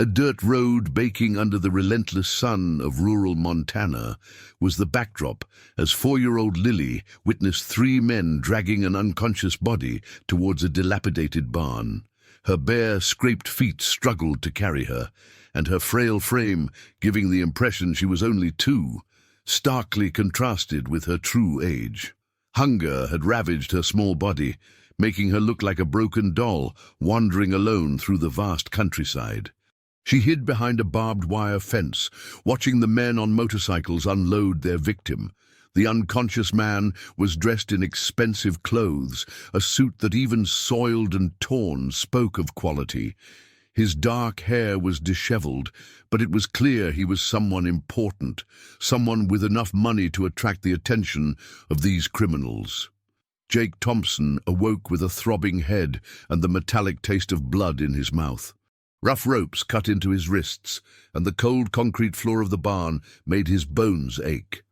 A dirt road baking under the relentless sun of rural Montana was the backdrop as 4-year-old Lily witnessed 3 men dragging an unconscious body towards a dilapidated barn. Her bare, scraped feet struggled to carry her, and her frail frame giving the impression she was only 2, starkly contrasted with her true age. Hunger had ravaged her small body, making her look like a broken doll wandering alone through the vast countryside. She hid behind a barbed wire fence, watching the men on motorcycles unload their victim. The unconscious man was dressed in expensive clothes, a suit that even soiled and torn spoke of quality. His dark hair was disheveled, but it was clear he was someone important, someone with enough money to attract the attention of these criminals. Jake Thompson awoke with a throbbing head and the metallic taste of blood in his mouth. Rough ropes cut into his wrists, and the cold concrete floor of the barn made his bones ache.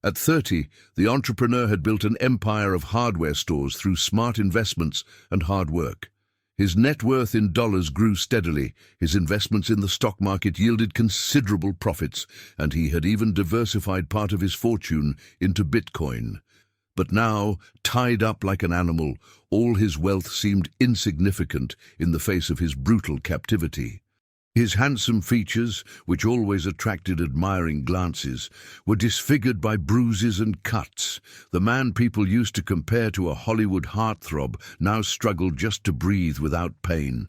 At 30, the entrepreneur had built an empire of hardware stores through smart investments and hard work. His net worth in dollars grew steadily, his investments in the stock market yielded considerable profits, and he had even diversified part of his fortune into Bitcoin. But now, tied up like an animal, all his wealth seemed insignificant in the face of his brutal captivity. His handsome features, which always attracted admiring glances, were disfigured by bruises and cuts. The man people used to compare to a Hollywood heartthrob now struggled just to breathe without pain.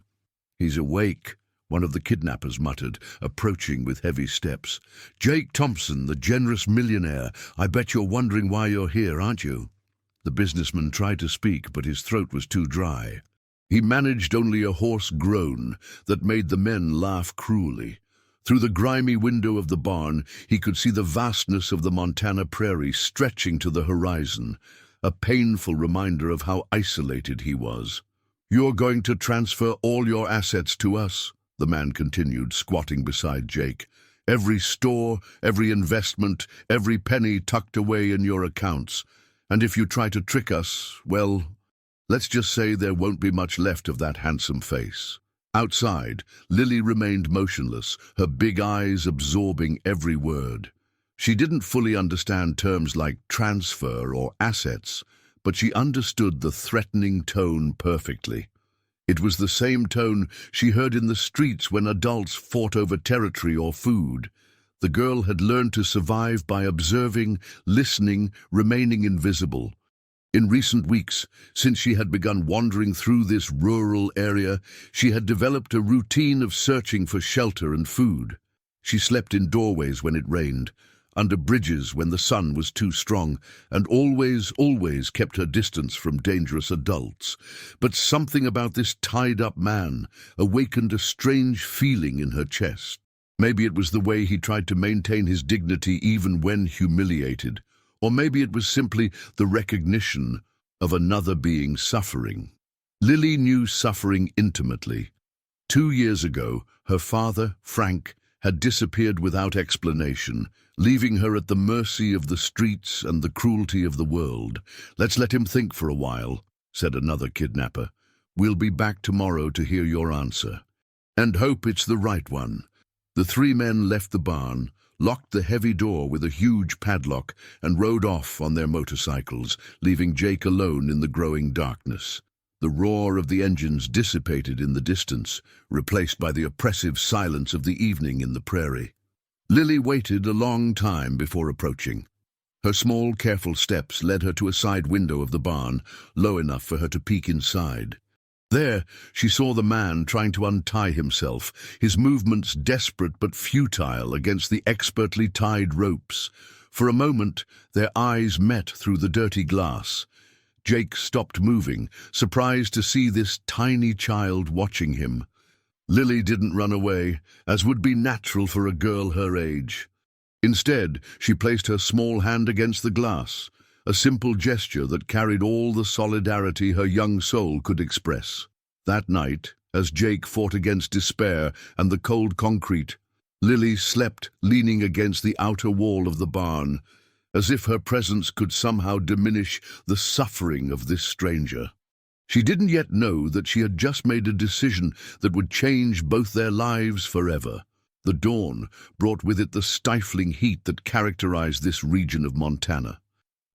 "He's awake," one of the kidnappers muttered, approaching with heavy steps. "Jake Thompson, the generous millionaire. I bet you're wondering why you're here, aren't you?" The businessman tried to speak, but his throat was too dry. He managed only a hoarse groan that made the men laugh cruelly. Through the grimy window of the barn, he could see the vastness of the Montana prairie stretching to the horizon, a painful reminder of how isolated he was. "You're going to transfer all your assets to us," the man continued, squatting beside Jake. "Every store, every investment, every penny tucked away in your accounts. And if you try to trick us, well, let's just say there won't be much left of that handsome face." Outside, Lily remained motionless, her big eyes absorbing every word. She didn't fully understand terms like transfer or assets, but she understood the threatening tone perfectly. It was the same tone she heard in the streets when adults fought over territory or food. The girl had learned to survive by observing, listening, remaining invisible. In recent weeks, since she had begun wandering through this rural area, she had developed a routine of searching for shelter and food. She slept in doorways when it rained, under bridges when the sun was too strong, and always kept her distance from dangerous adults. But something about this tied-up man awakened a strange feeling in her chest. Maybe it was the way he tried to maintain his dignity even when humiliated, or maybe it was simply the recognition of another being suffering. Lily knew suffering intimately. 2 years ago, her father, Frank, had disappeared without explanation, leaving her at the mercy of the streets and the cruelty of the world. "Let's let him think for a while," said another kidnapper. "We'll be back tomorrow to hear your answer. And hope it's the right one." The 3 men left the barn, locked the heavy door with a huge padlock, and rode off on their motorcycles, leaving Jake alone in the growing darkness. The roar of the engines dissipated in the distance, replaced by the oppressive silence of the evening in the prairie. Lily waited a long time before approaching. Her small, careful steps led her to a side window of the barn, low enough for her to peek inside. There, she saw the man trying to untie himself, his movements desperate but futile against the expertly tied ropes. For a moment, their eyes met through the dirty glass. Jake stopped moving, surprised to see this tiny child watching him. Lily didn't run away, as would be natural for a girl her age. Instead, she placed her small hand against the glass, a simple gesture that carried all the solidarity her young soul could express. That night, as Jake fought against despair and the cold concrete, Lily slept leaning against the outer wall of the barn, as if her presence could somehow diminish the suffering of this stranger. She didn't yet know that she had just made a decision that would change both their lives forever. The dawn brought with it the stifling heat that characterized this region of Montana.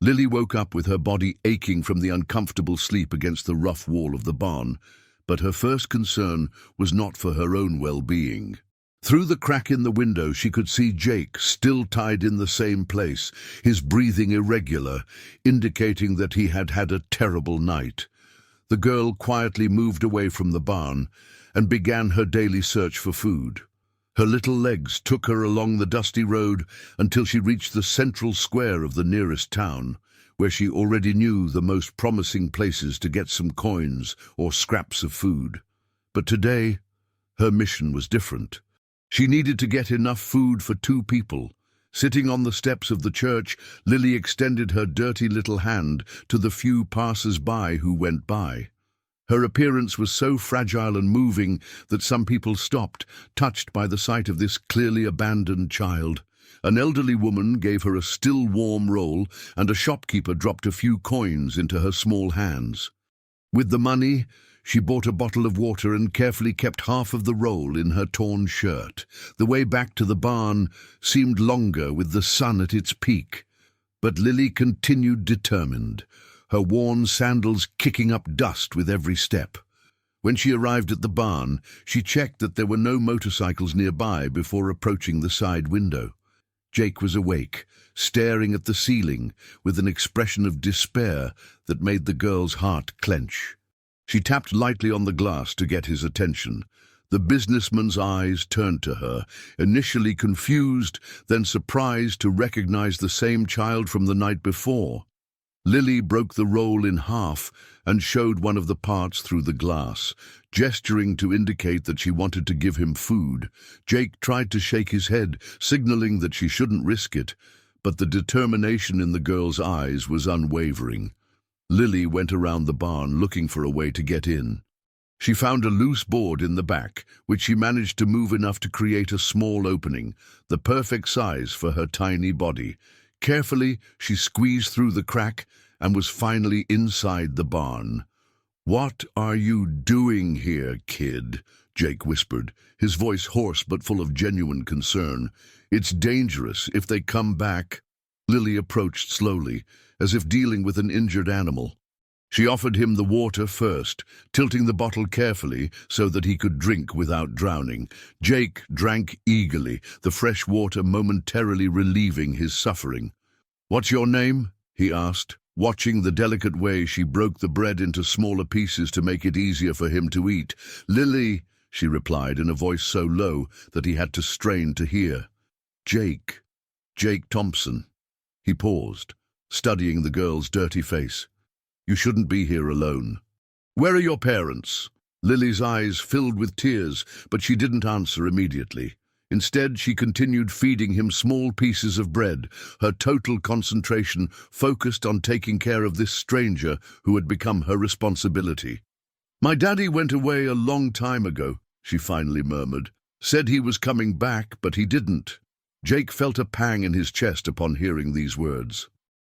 Lily woke up with her body aching from the uncomfortable sleep against the rough wall of the barn, but her first concern was not for her own well-being. Through the crack in the window she could see Jake, still tied in the same place, his breathing irregular, indicating that he had had a terrible night. The girl quietly moved away from the barn and began her daily search for food. Her little legs took her along the dusty road until she reached the central square of the nearest town, where she already knew the most promising places to get some coins or scraps of food. But today, her mission was different. She needed to get enough food for 2 people. Sitting on the steps of the church, Lily extended her dirty little hand to the few passers-by who went by. Her appearance was so fragile and moving that some people stopped, touched by the sight of this clearly abandoned child. An elderly woman gave her a still warm roll, and a shopkeeper dropped a few coins into her small hands. With the money, she bought a bottle of water and carefully kept half of the roll in her torn shirt. The way back to the barn seemed longer with the sun at its peak, but Lily continued determined, her worn sandals kicking up dust with every step. When she arrived at the barn, she checked that there were no motorcycles nearby before approaching the side window. Jake was awake, staring at the ceiling with an expression of despair that made the girl's heart clench. She tapped lightly on the glass to get his attention. The businessman's eyes turned to her, initially confused, then surprised to recognize the same child from the night before. Lily broke the roll in half and showed one of the parts through the glass, gesturing to indicate that she wanted to give him food. Jake tried to shake his head, signaling that she shouldn't risk it, but the determination in the girl's eyes was unwavering. Lily went around the barn looking for a way to get in. She found a loose board in the back, which she managed to move enough to create a small opening, the perfect size for her tiny body. Carefully, she squeezed through the crack and was finally inside the barn. "What are you doing here, kid?" Jake whispered, his voice hoarse but full of genuine concern. "It's dangerous if they come back." Lily approached slowly, as if dealing with an injured animal. She offered him the water first, tilting the bottle carefully so that he could drink without drowning. Jake drank eagerly, the fresh water momentarily relieving his suffering. "What's your name?" he asked, watching the delicate way she broke the bread into smaller pieces to make it easier for him to eat. "Lily," she replied in a voice so low that he had to strain to hear. "Jake Thompson." He paused, studying the girl's dirty face. "You shouldn't be here alone. Where are your parents?" Lily's eyes filled with tears, but she didn't answer immediately. Instead, she continued feeding him small pieces of bread, her total concentration focused on taking care of this stranger who had become her responsibility. "My daddy went away a long time ago," she finally murmured. "Said he was coming back, but he didn't." Jake felt a pang in his chest upon hearing these words.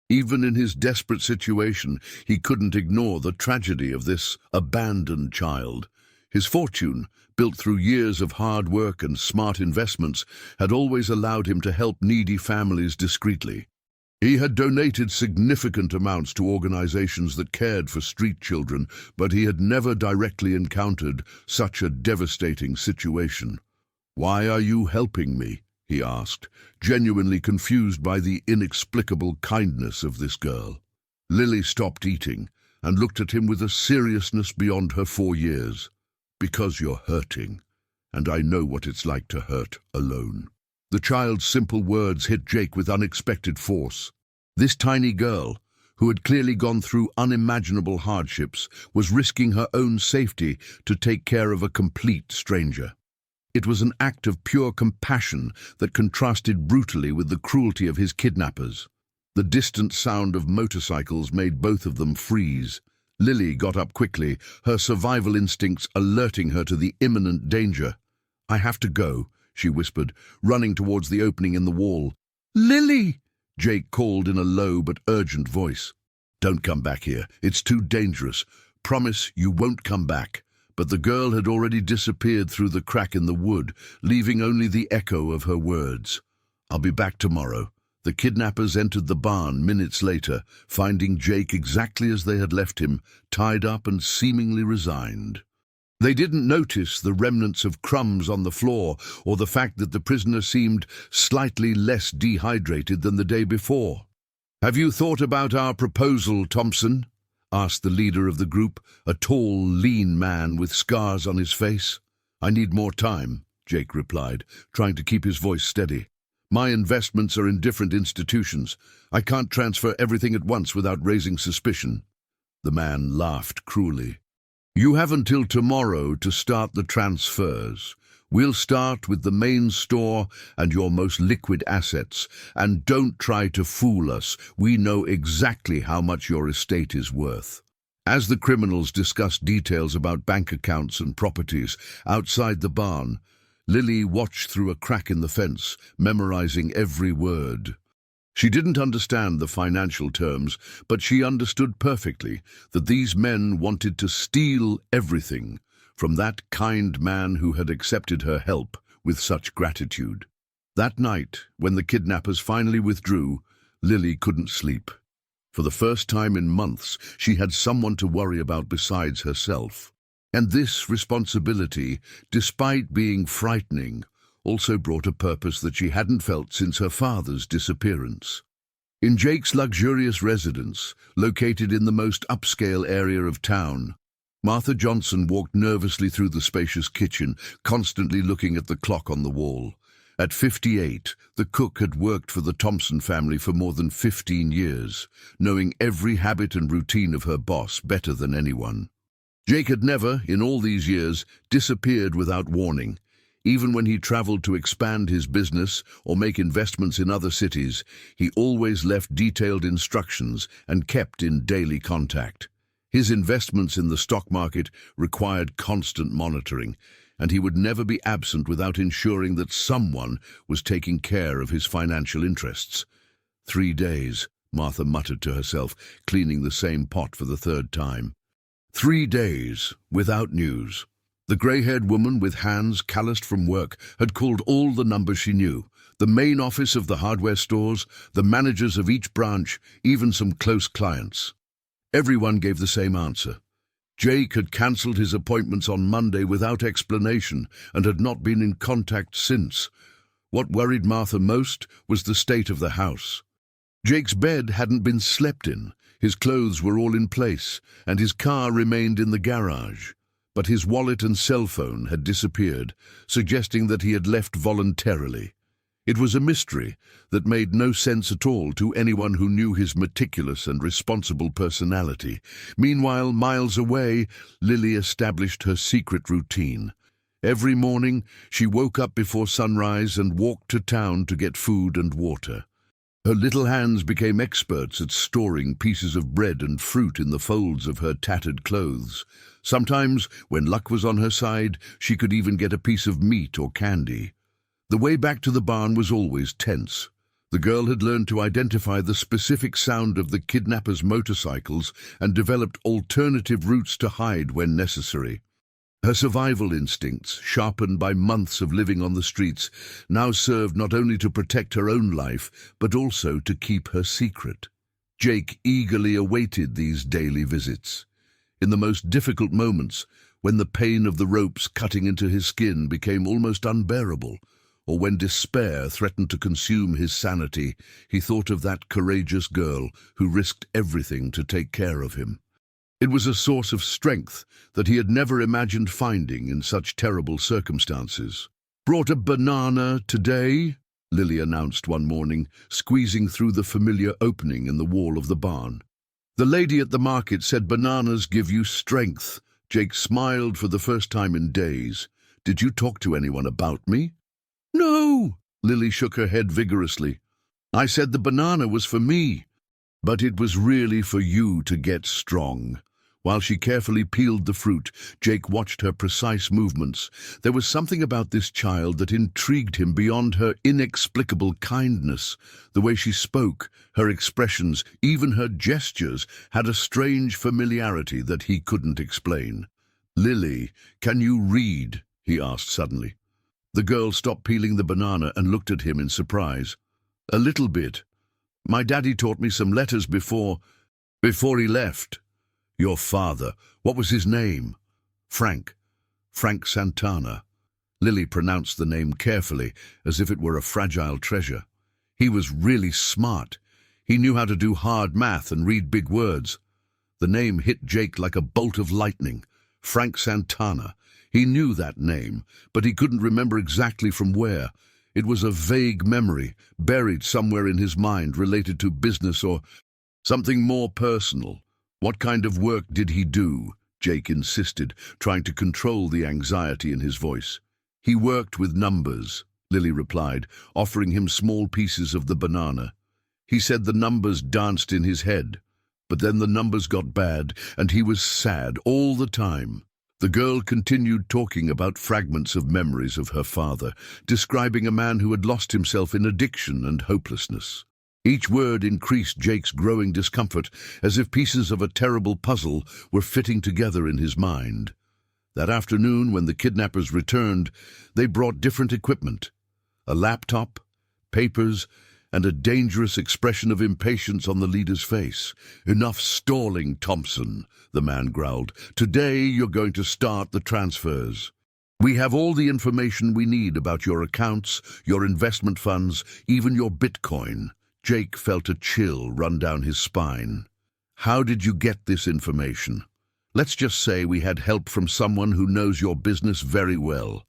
Even in his desperate situation, he couldn't ignore the tragedy of this abandoned child. His fortune, built through years of hard work and smart investments, had always allowed him to help needy families discreetly. He had donated significant amounts to organizations that cared for street children, but he had never directly encountered such a devastating situation. "Why are you helping me?" he asked, genuinely confused by the inexplicable kindness of this girl. Lily stopped eating and looked at him with a seriousness beyond her 4 years. "Because you're hurting, and I know what it's like to hurt alone." The child's simple words hit Jake with unexpected force. This tiny girl, who had clearly gone through unimaginable hardships, was risking her own safety to take care of a complete stranger. It was an act of pure compassion that contrasted brutally with the cruelty of his kidnappers. The distant sound of motorcycles made both of them freeze. Lily got up quickly, her survival instincts alerting her to the imminent danger. "I have to go," she whispered, running towards the opening in the wall. "Lily!" Jake called in a low but urgent voice. "Don't come back here. It's too dangerous. Promise you won't come back." But the girl had already disappeared through the crack in the wood, leaving only the echo of her words. "I'll be back tomorrow." The kidnappers entered the barn minutes later, finding Jake exactly as they had left him, tied up and seemingly resigned. They didn't notice the remnants of crumbs on the floor or the fact that the prisoner seemed slightly less dehydrated than the day before. "Have you thought about our proposal, Thompson?" asked the leader of the group, a tall, lean man with scars on his face. "I need more time," Jake replied, trying to keep his voice steady. "My investments are in different institutions. I can't transfer everything at once without raising suspicion." The man laughed cruelly. "You have until tomorrow to start the transfers. We'll start with the main store and your most liquid assets. And don't try to fool us. We know exactly how much your estate is worth." As the criminals discussed details about bank accounts and properties outside the barn, Lily watched through a crack in the fence, memorizing every word. She didn't understand the financial terms, but she understood perfectly that these men wanted to steal everything from that kind man who had accepted her help with such gratitude. That night, when the kidnappers finally withdrew, Lily couldn't sleep. For the first time in months, she had someone to worry about besides herself. And this responsibility, despite being frightening, also brought a purpose that she hadn't felt since her father's disappearance. In Jake's luxurious residence, located in the most upscale area of town, Martha Johnson walked nervously through the spacious kitchen, constantly looking at the clock on the wall. At 58, the cook had worked for the Thompson family for more than 15 years, knowing every habit and routine of her boss better than anyone. Jake had never, in all these years, disappeared without warning. Even when he traveled to expand his business or make investments in other cities, he always left detailed instructions and kept in daily contact. His investments in the stock market required constant monitoring, and he would never be absent without ensuring that someone was taking care of his financial interests. 3 days, Martha muttered to herself, cleaning the same pot for the third time. 3 days, without news. The grey-haired woman with hands calloused from work had called all the numbers she knew, the main office of the hardware stores, the managers of each branch, even some close clients. Everyone gave the same answer. Jake had cancelled his appointments on Monday without explanation and had not been in contact since. What worried Martha most was the state of the house. Jake's bed hadn't been slept in, his clothes were all in place, and his car remained in the garage. But his wallet and cell phone had disappeared, suggesting that he had left voluntarily. It was a mystery that made no sense at all to anyone who knew his meticulous and responsible personality. Meanwhile, miles away, Lily established her secret routine. Every morning, she woke up before sunrise and walked to town to get food and water. Her little hands became experts at storing pieces of bread and fruit in the folds of her tattered clothes. Sometimes, when luck was on her side, she could even get a piece of meat or candy. The way back to the barn was always tense. The girl had learned to identify the specific sound of the kidnappers' motorcycles and developed alternative routes to hide when necessary. Her survival instincts, sharpened by months of living on the streets, now served not only to protect her own life, but also to keep her secret. Jake eagerly awaited these daily visits. In the most difficult moments, when the pain of the ropes cutting into his skin became almost unbearable, or when despair threatened to consume his sanity, he thought of that courageous girl who risked everything to take care of him. It was a source of strength that he had never imagined finding in such terrible circumstances. "Brought a banana today," Lily announced one morning, squeezing through the familiar opening in the wall of the barn. "The lady at the market said bananas give you strength." Jake smiled for the first time in days. "Did you talk to anyone about me?" "No," Lily shook her head vigorously. "I said the banana was for me, but it was really for you to get strong. While she carefully peeled the fruit, Jake watched her precise movements. There was something about this child that intrigued him beyond her inexplicable kindness. The way she spoke, her expressions, even her gestures, had a strange familiarity that he couldn't explain. "Lily, can you read?" he asked suddenly. The girl stopped peeling the banana and looked at him in surprise. "A little bit. My daddy taught me some letters before he left." "Your father, what was his name?" "Frank. Frank Santana." Lily pronounced the name carefully, as if it were a fragile treasure. "He was really smart. He knew how to do hard math and read big words." The name hit Jake like a bolt of lightning. Frank Santana. He knew that name, but he couldn't remember exactly from where. It was a vague memory, buried somewhere in his mind, related to business or something more personal. "What kind of work did he do?" Jake insisted, trying to control the anxiety in his voice. "He worked with numbers," Lily replied, offering him small pieces of the banana. "He said the numbers danced in his head, but then the numbers got bad, and he was sad all the time." The girl continued talking about fragments of memories of her father, describing a man who had lost himself in addiction and hopelessness. Each word increased Jake's growing discomfort, as if pieces of a terrible puzzle were fitting together in his mind. That afternoon, when the kidnappers returned, they brought different equipment: a laptop, papers, and a dangerous expression of impatience on the leader's face. "Enough stalling, Thompson," the man growled. "Today you're going to start the transfers. We have all the information we need about your accounts, your investment funds, even your Bitcoin." Jake felt a chill run down his spine. "How did you get this information?" "Let's just say we had help from someone who knows your business very well.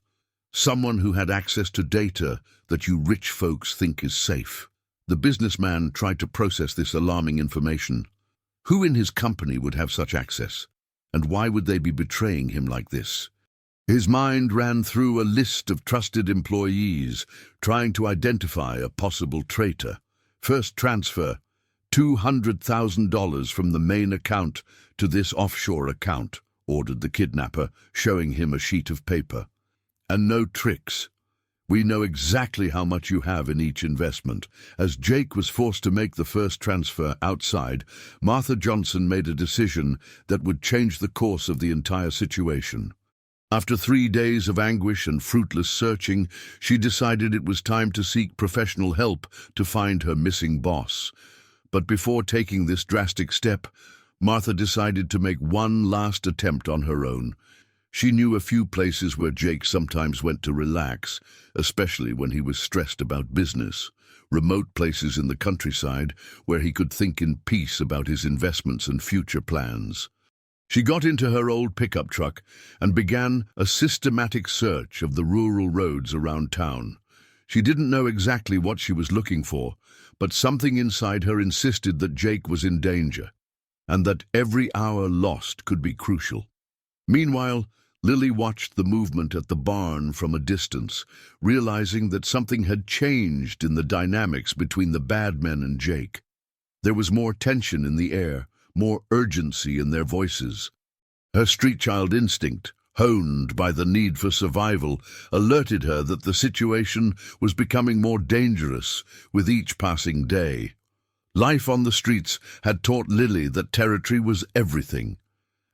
Someone who had access to data that you rich folks think is safe." The businessman tried to process this alarming information. Who in his company would have such access? And why would they be betraying him like this? His mind ran through a list of trusted employees, trying to identify a possible traitor. First transfer, $200,000 from the main account to this offshore account, ordered the kidnapper, showing him a sheet of paper. "And no tricks. We know exactly how much you have in each investment." As Jake was forced to make the first transfer outside, Martha Johnson made a decision that would change the course of the entire situation. After 3 days of anguish and fruitless searching, she decided it was time to seek professional help to find her missing boss. But before taking this drastic step, Martha decided to make one last attempt on her own. She knew a few places where Jake sometimes went to relax, especially when he was stressed about business. Remote places in the countryside where he could think in peace about his investments and future plans. She got into her old pickup truck and began a systematic search of the rural roads around town. She didn't know exactly what she was looking for, but something inside her insisted that Jake was in danger, and that every hour lost could be crucial. Meanwhile, Lily watched the movement at the barn from a distance, realizing that something had changed in the dynamics between the bad men and Jake. There was more tension in the air, more urgency in their voices. Her street child instinct, honed by the need for survival, alerted her that the situation was becoming more dangerous with each passing day. Life on the streets had taught Lily that territory was everything.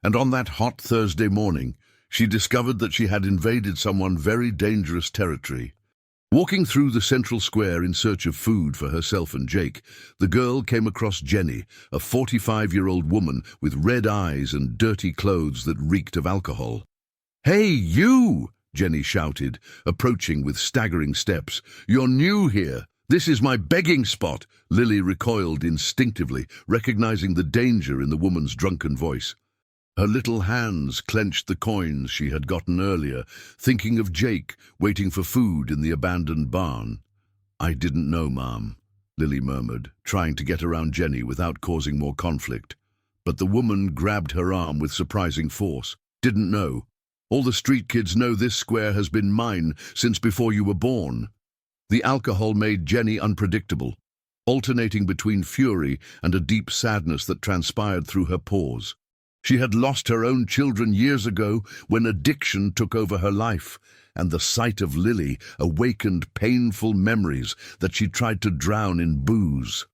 And on that hot Thursday morning, she discovered that she had invaded someone very dangerous territory. Walking through the central square in search of food for herself and Jake, the girl came across Jenny, a 45-year-old woman with red eyes and dirty clothes that reeked of alcohol. "Hey, you!" Jenny shouted, approaching with staggering steps. "You're new here. This is my begging spot." Lily recoiled instinctively, recognizing the danger in the woman's drunken voice. Her little hands clenched the coins she had gotten earlier, thinking of Jake waiting for food in the abandoned barn. "I didn't know, Mom," Lily murmured, trying to get around Jenny without causing more conflict. But the woman grabbed her arm with surprising force. "Didn't know? All the street kids know this square has been mine since before you were born." The alcohol made Jenny unpredictable, alternating between fury and a deep sadness that transpired through her pores. She had lost her own children years ago when addiction took over her life, and the sight of Lily awakened painful memories that she tried to drown in booze.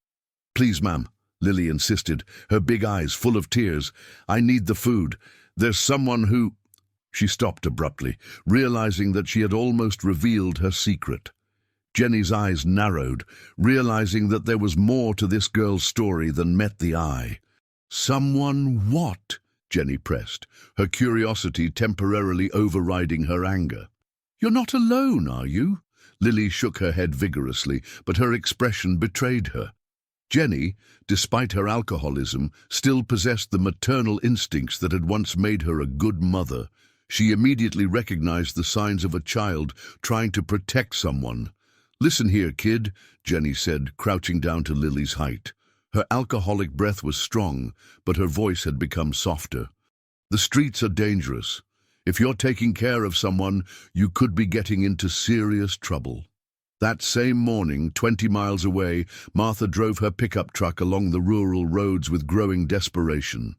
"Please, ma'am," Lily insisted, her big eyes full of tears. "I need the food. There's someone who—" She stopped abruptly, realizing that she had almost revealed her secret. Jenny's eyes narrowed, realizing that there was more to this girl's story than met the eye. "Someone what?" Jenny pressed, her curiosity temporarily overriding her anger. "You're not alone, are you?" Lily shook her head vigorously, but her expression betrayed her. Jenny, despite her alcoholism, still possessed the maternal instincts that had once made her a good mother. She immediately recognized the signs of a child trying to protect someone. "Listen here, kid," Jenny said, crouching down to Lily's height. Her alcoholic breath was strong, but her voice had become softer. "The streets are dangerous. If you're taking care of someone, you could be getting into serious trouble." That same morning, 20 miles away, Martha drove her pickup truck along the rural roads with growing desperation.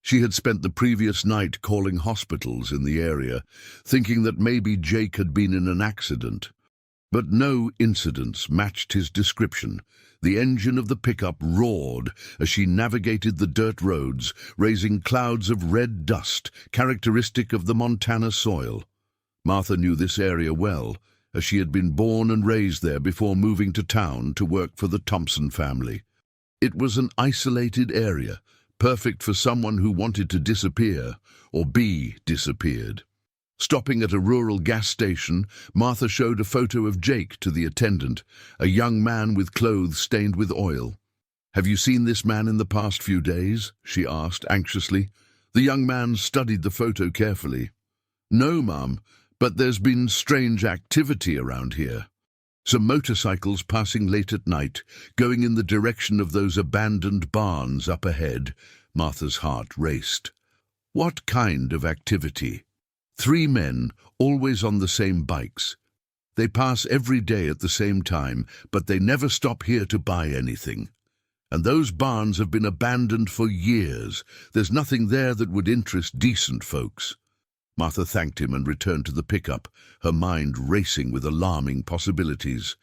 She had spent the previous night calling hospitals in the area, thinking that maybe Jake had been in an accident. But no incidents matched his description. The engine of the pickup roared as she navigated the dirt roads, raising clouds of red dust, characteristic of the Montana soil. Martha knew this area well, as she had been born and raised there before moving to town to work for the Thompson family. It was an isolated area, perfect for someone who wanted to disappear or be disappeared. Stopping at a rural gas station, Martha showed a photo of Jake to the attendant, a young man with clothes stained with oil. "Have you seen this man in the past few days?" she asked anxiously. The young man studied the photo carefully. "No, ma'am, but there's been strange activity around here. Some motorcycles passing late at night, going in the direction of those abandoned barns up ahead." Martha's heart raced. "What kind of activity?" "3 men, always on the same bikes. They pass every day at the same time, but they never stop here to buy anything. And those barns have been abandoned for years. There's nothing there that would interest decent folks." Martha thanked him and returned to the pickup, her mind racing with alarming possibilities.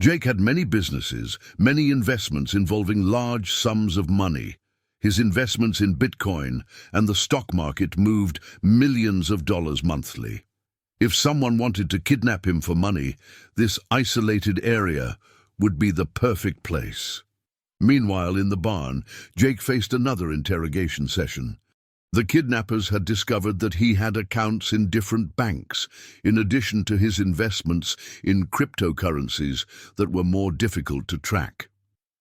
Jake had many businesses, many investments involving large sums of money. His investments in Bitcoin and the stock market moved millions of dollars monthly. If someone wanted to kidnap him for money, this isolated area would be the perfect place. Meanwhile, in the barn, Jake faced another interrogation session. The kidnappers had discovered that he had accounts in different banks, in addition to his investments in cryptocurrencies that were more difficult to track.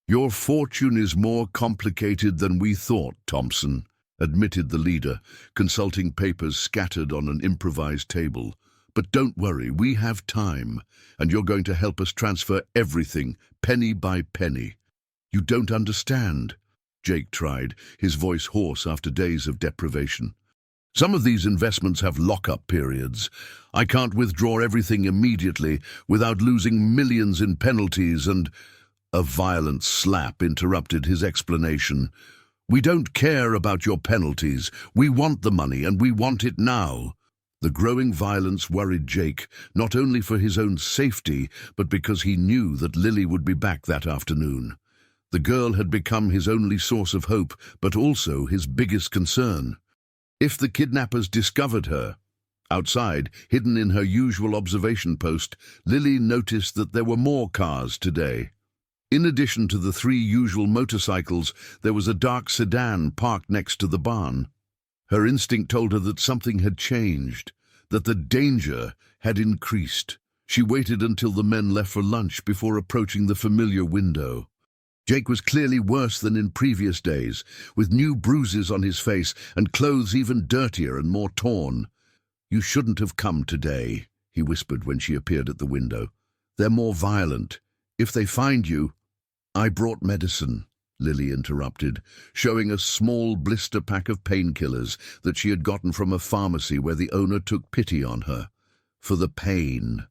"Your fortune is more complicated than we thought, Thompson," admitted the leader, consulting papers scattered on an improvised table. "But don't worry, we have time, and you're going to help us transfer everything, penny by penny." "You don't understand," Jake tried, his voice hoarse after days of deprivation. "Some of these investments have lock-up periods. I can't withdraw everything immediately without losing millions in penalties and—" A violent slap interrupted his explanation. "We don't care about your penalties. We want the money, and we want it now." The growing violence worried Jake, not only for his own safety, but because he knew that Lily would be back that afternoon. The girl had become his only source of hope, but also his biggest concern. If the kidnappers discovered her— Outside, hidden in her usual observation post, Lily noticed that there were more cars today. In addition to the 3 usual motorcycles, there was a dark sedan parked next to the barn. Her instinct told her that something had changed, that the danger had increased. She waited until the men left for lunch before approaching the familiar window. Jake was clearly worse than in previous days, with new bruises on his face and clothes even dirtier and more torn. "You shouldn't have come today," he whispered when she appeared at the window. "They're more violent. If they find you—" "I brought medicine," Lily interrupted, showing a small blister pack of painkillers that she had gotten from a pharmacy where the owner took pity on her. "For the pain."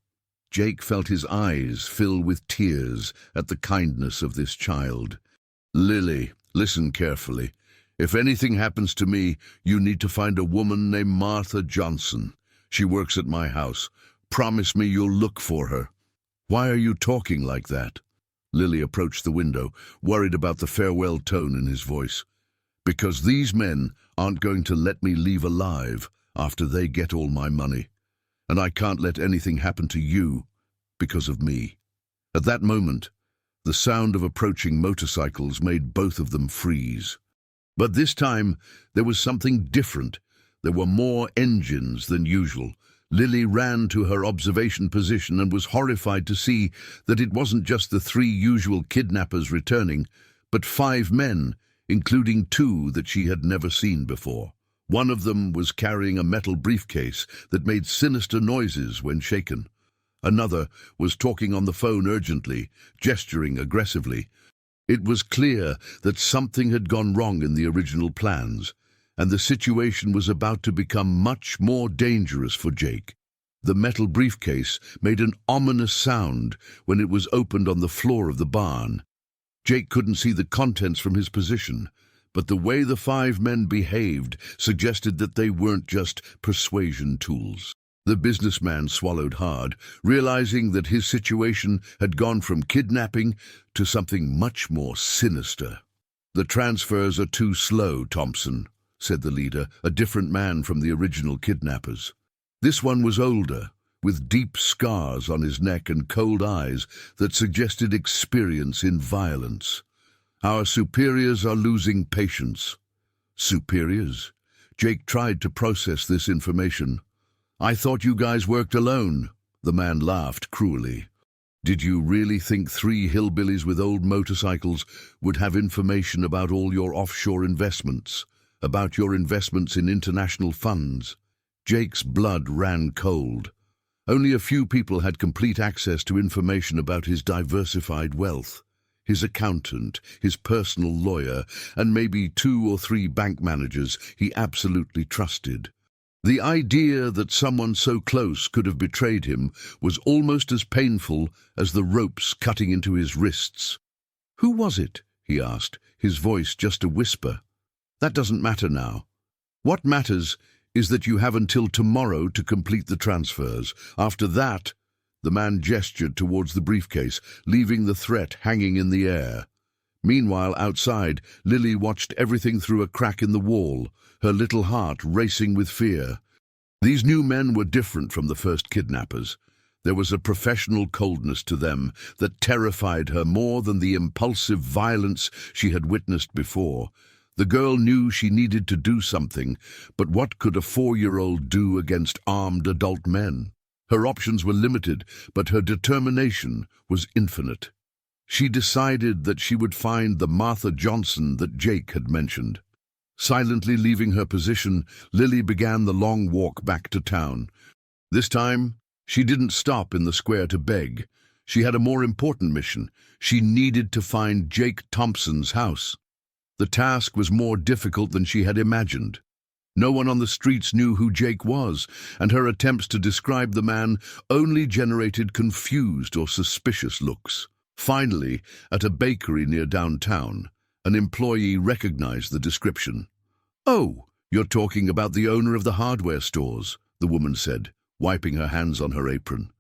Jake felt his eyes fill with tears at the kindness of this child. "Lily, listen carefully. If anything happens to me, you need to find a woman named Martha Johnson. She works at my house. Promise me you'll look for her." "Why are you talking like that?" Lily approached the window, worried about the farewell tone in his voice. "Because these men aren't going to let me leave alive after they get all my money. And I can't let anything happen to you because of me." At that moment, the sound of approaching motorcycles made both of them freeze. But this time, there was something different. There were more engines than usual. Lily ran to her observation position and was horrified to see that it wasn't just the 3 usual kidnappers returning, but 5 men, including 2 that she had never seen before. One of them was carrying a metal briefcase that made sinister noises when shaken. Another was talking on the phone urgently, gesturing aggressively. It was clear that something had gone wrong in the original plans, and the situation was about to become much more dangerous for Jake. The metal briefcase made an ominous sound when it was opened on the floor of the barn. Jake couldn't see the contents from his position, but the way the 5 men behaved suggested that they weren't just persuasion tools. The businessman swallowed hard, realizing that his situation had gone from kidnapping to something much more sinister. "The transfers are too slow, Thompson," said the leader, a different man from the original kidnappers. This one was older, with deep scars on his neck and cold eyes that suggested experience in violence. "Our superiors are losing patience." Superiors? Jake tried to process this information. "I thought you guys worked alone." The man laughed cruelly. "Did you really think 3 hillbillies with old motorcycles would have information about all your offshore investments, about your investments in international funds?" Jake's blood ran cold. Only a few people had complete access to information about his diversified wealth. His accountant, his personal lawyer, and maybe 2 or 3 bank managers he absolutely trusted. The idea that someone so close could have betrayed him was almost as painful as the ropes cutting into his wrists. "Who was it?" he asked, his voice just a whisper. "That doesn't matter now. What matters is that you have until tomorrow to complete the transfers. After that," the man gestured towards the briefcase, leaving the threat hanging in the air. Meanwhile, outside, Lily watched everything through a crack in the wall, her little heart racing with fear. These new men were different from the first kidnappers. There was a professional coldness to them that terrified her more than the impulsive violence she had witnessed before. The girl knew she needed to do something, but what could a 4-year-old do against armed adult men? Her options were limited, but her determination was infinite. She decided that she would find the Martha Johnson that Jake had mentioned. Silently leaving her position, Lily began the long walk back to town. This time, she didn't stop in the square to beg. She had a more important mission. She needed to find Jake Thompson's house. The task was more difficult than she had imagined. No one on the streets knew who Jake was, and her attempts to describe the man only generated confused or suspicious looks. Finally, at a bakery near downtown, an employee recognized the description. "Oh, you're talking about the owner of the hardware stores," the woman said, wiping her hands on her apron.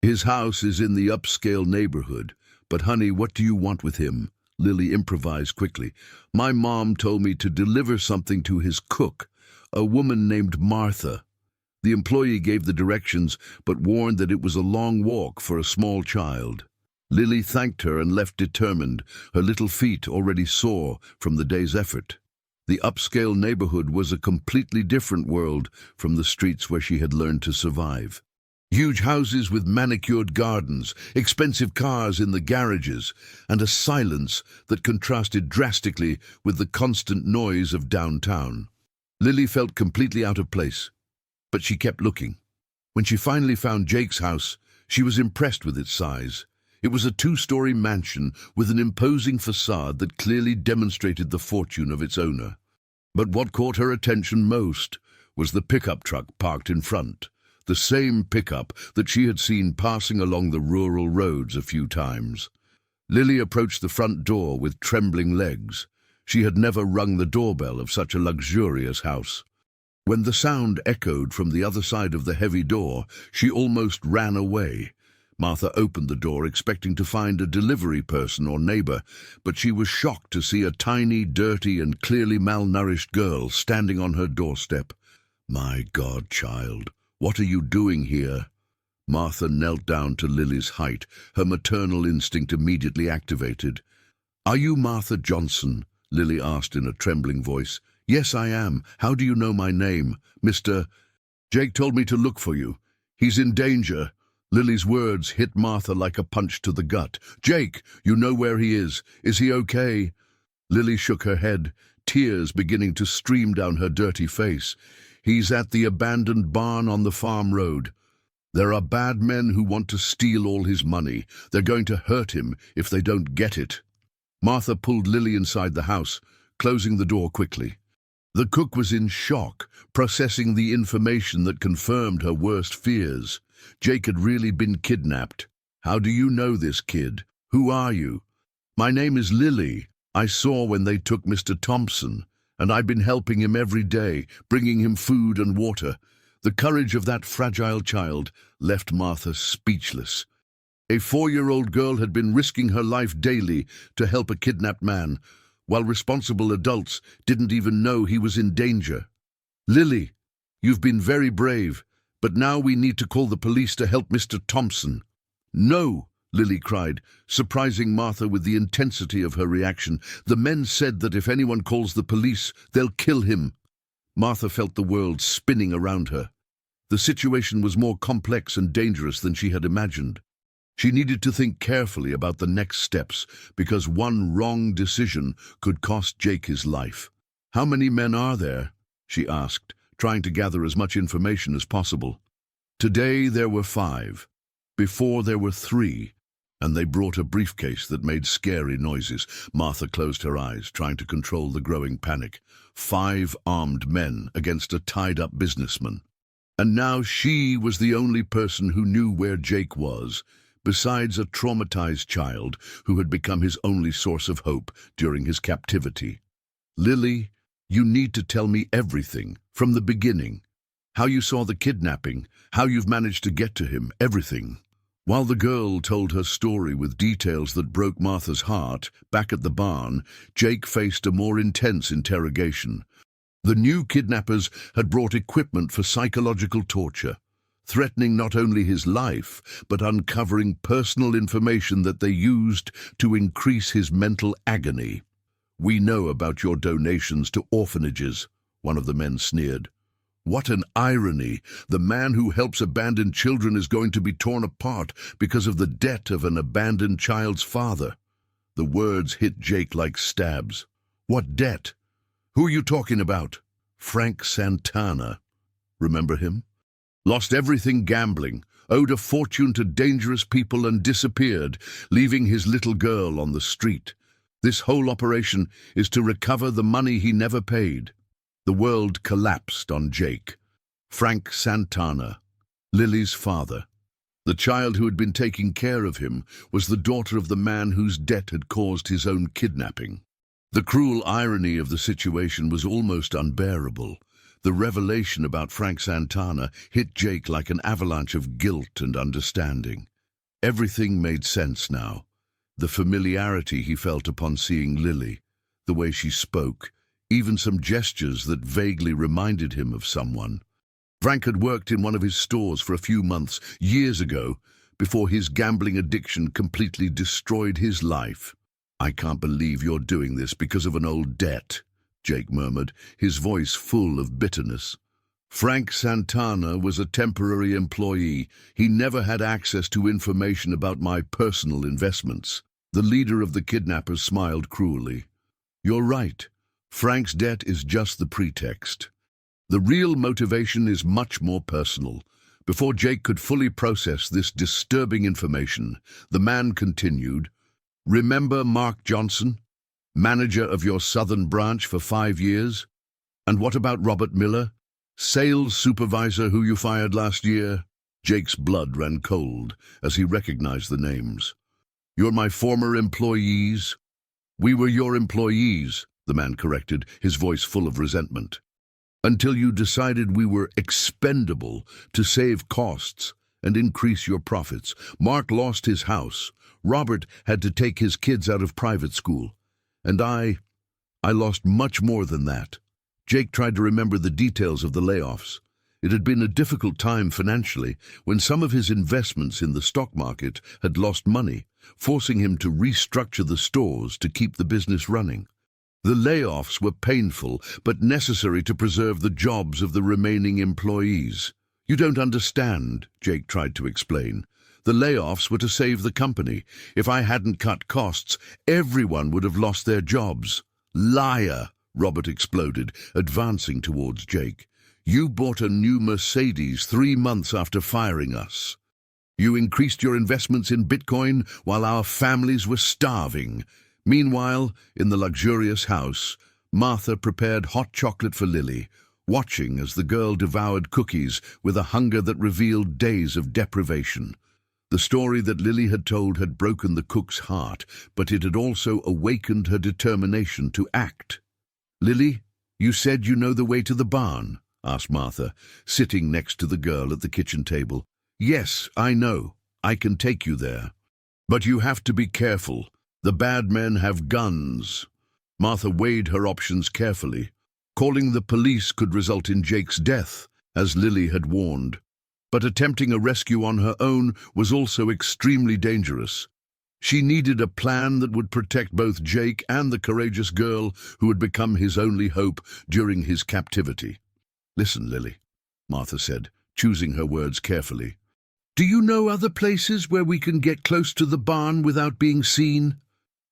"His house is in the upscale neighborhood, but honey, what do you want with him?" Lily improvised quickly. "My mom told me to deliver something to his cook, a woman named Martha." The employee gave the directions, but warned that it was a long walk for a small child. Lily thanked her and left determined, her little feet already sore from the day's effort. The upscale neighborhood was a completely different world from the streets where she had learned to survive. Huge houses with manicured gardens, expensive cars in the garages, and a silence that contrasted drastically with the constant noise of downtown. Lily felt completely out of place, but she kept looking. When she finally found Jake's house, she was impressed with its size. It was a 2-story mansion with an imposing facade that clearly demonstrated the fortune of its owner. But what caught her attention most was the pickup truck parked in front, the same pickup that she had seen passing along the rural roads a few times. Lily approached the front door with trembling legs. She had never rung the doorbell of such a luxurious house. When the sound echoed from the other side of the heavy door, she almost ran away. Martha opened the door expecting to find a delivery person or neighbor, but she was shocked to see a tiny, dirty, and clearly malnourished girl standing on her doorstep. "My God, child, what are you doing here?" Martha knelt down to Lily's height, her maternal instinct immediately activated. "Are you Martha Johnson?" Lily asked in a trembling voice. "Yes, I am. How do you know my name, Mr. Jake told me to look for you. He's in danger." Lily's words hit Martha like a punch to the gut. "Jake, you know where he is. Is he okay?" Lily shook her head, tears beginning to stream down her dirty face. "He's at the abandoned barn on the farm road. There are bad men who want to steal all his money. They're going to hurt him if they don't get it." Martha pulled Lily inside the house, closing the door quickly. The cook was in shock, processing the information that confirmed her worst fears. Jake had really been kidnapped. "How do you know this kid? Who are you?" "My name is Lily. I saw when they took Mr. Thompson, and I've been helping him every day, bringing him food and water." The courage of that fragile child left Martha speechless. A 4-year-old girl had been risking her life daily to help a kidnapped man, while responsible adults didn't even know he was in danger. "Lily, you've been very brave, but now we need to call the police to help Mr. Thompson." "No!" Lily cried, surprising Martha with the intensity of her reaction. "The men said that if anyone calls the police, they'll kill him." Martha felt the world spinning around her. The situation was more complex and dangerous than she had imagined. She needed to think carefully about the next steps, because one wrong decision could cost Jake his life. "How many men are there?" she asked, trying to gather as much information as possible. Today there were 5. Before there were 3, and they brought a briefcase that made scary noises. Martha closed her eyes, trying to control the growing panic. 5 armed men against a tied-up businessman. And now she was the only person who knew where Jake was, besides a traumatized child who had become his only source of hope during his captivity. "Lily, you need to tell me everything, from the beginning. How you saw the kidnapping, how you've managed to get to him, everything." While the girl told her story with details that broke Martha's heart, back at the barn, Jake faced a more intense interrogation. The new kidnappers had brought equipment for psychological torture, threatening not only his life, but uncovering personal information that they used to increase his mental agony. "We know about your donations to orphanages," one of the men sneered. "What an irony! The man who helps abandoned children is going to be torn apart because of the debt of an abandoned child's father." The words hit Jake like stabs. "What debt? Who are you talking about?" "Frank Santana. Remember him? Lost everything gambling, owed a fortune to dangerous people and disappeared, leaving his little girl on the street. This whole operation is to recover the money he never paid." The world collapsed on Jake. Frank Santana, Lily's father. The child who had been taking care of him was the daughter of the man whose debt had caused his own kidnapping. The cruel irony of the situation was almost unbearable. The revelation about Frank Santana hit Jake like an avalanche of guilt and understanding. Everything made sense now. The familiarity he felt upon seeing Lily, the way she spoke, even some gestures that vaguely reminded him of someone. Frank had worked in one of his stores for a few months, years ago, before his gambling addiction completely destroyed his life. "I can't believe you're doing this because of an old debt," Jake murmured, his voice full of bitterness. "Frank Santana was a temporary employee. He never had access to information about my personal investments." The leader of the kidnappers smiled cruelly. "You're right. Frank's debt is just the pretext. The real motivation is much more personal." Before Jake could fully process this disturbing information, the man continued, "Remember Mark Johnson, manager of your southern branch for 5 years? And what about Robert Miller, sales supervisor who you fired last year?" Jake's blood ran cold as he recognized the names. "You're my former employees. We were your employees," the man corrected, his voice full of resentment. Until you decided we were expendable to save costs and increase your profits. Mark lost his house. Robert had to take his kids out of private school. And I lost much more than that. Jake tried to remember the details of the layoffs. It had been a difficult time financially when some of his investments in the stock market had lost money, forcing him to restructure the stores to keep the business running. The layoffs were painful but necessary to preserve the jobs of the remaining employees. You don't understand, Jake tried to explain. The layoffs were to save the company. If I hadn't cut costs, everyone would have lost their jobs. Liar, Robert exploded, advancing towards Jake. You bought a new Mercedes 3 months after firing us. You increased your investments in Bitcoin while our families were starving. Meanwhile, in the luxurious house, Martha prepared hot chocolate for Lily, watching as the girl devoured cookies with a hunger that revealed days of deprivation. The story that Lily had told had broken the cook's heart, but it had also awakened her determination to act. "Lily, you said you know the way to the barn?" asked Martha, sitting next to the girl at the kitchen table. "Yes, I know. I can take you there. But you have to be careful. The bad men have guns." Martha weighed her options carefully. Calling the police could result in Jake's death, as Lily had warned. But attempting a rescue on her own was also extremely dangerous. She needed a plan that would protect both Jake and the courageous girl who had become his only hope during his captivity. "Listen, Lily," Martha said, choosing her words carefully. "Do you know other places where we can get close to the barn without being seen?"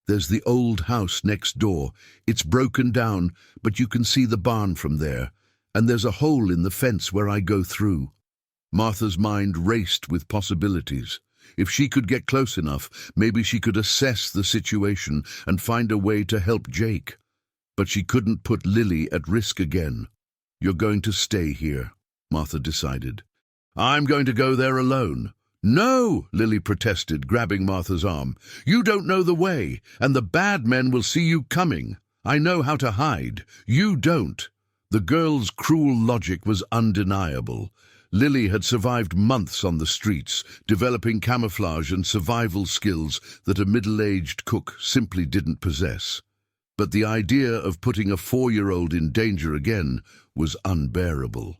"There's the old house next door. It's broken down, but you can see the barn from there. And there's a hole in the fence where I go through." Martha's mind raced with possibilities. If she could get close enough, maybe she could assess the situation and find a way to help Jake. But she couldn't put Lily at risk again. "You're going to stay here," Martha decided. "I'm going to go there alone." "No," Lily protested, grabbing Martha's arm. "You don't know the way, and the bad men will see you coming. I know how to hide. You don't." The girl's cruel logic was undeniable. Lily had survived months on the streets, developing camouflage and survival skills that a middle-aged cook simply didn't possess. But the idea of putting a 4-year-old in danger again was unbearable.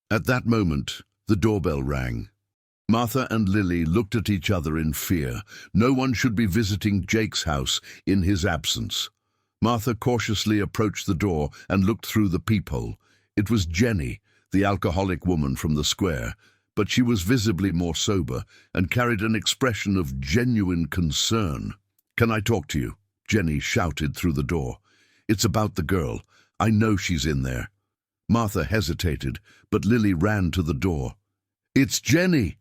At that moment, the doorbell rang. Martha and Lily looked at each other in fear. No one should be visiting Jake's house in his absence. Martha cautiously approached the door and looked through the peephole. It was Jenny, the alcoholic woman from the square, but she was visibly more sober and carried an expression of genuine concern. "Can I talk to you?" Jenny shouted through the door. "It's about the girl. I know she's in there." Martha hesitated, but Lily ran to the door. "It's Jenny.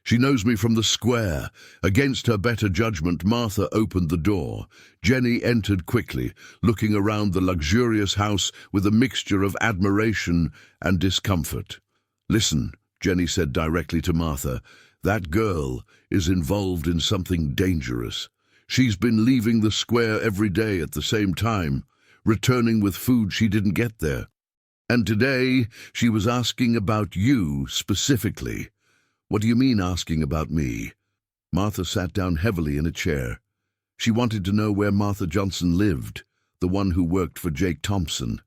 She knows me from the square." Against her better judgment, Martha opened the door. Jenny entered quickly, looking around the luxurious house with a mixture of admiration and discomfort. "Listen," Jenny said directly to Martha, "that girl is involved in something dangerous. She's been leaving the square every day at the same time, returning with food she didn't get there. And today she was asking about you specifically." "What do you mean asking about me?" Martha sat down heavily in a chair. She wanted to know where Martha Johnson lived, the one who worked for Jake Thompson.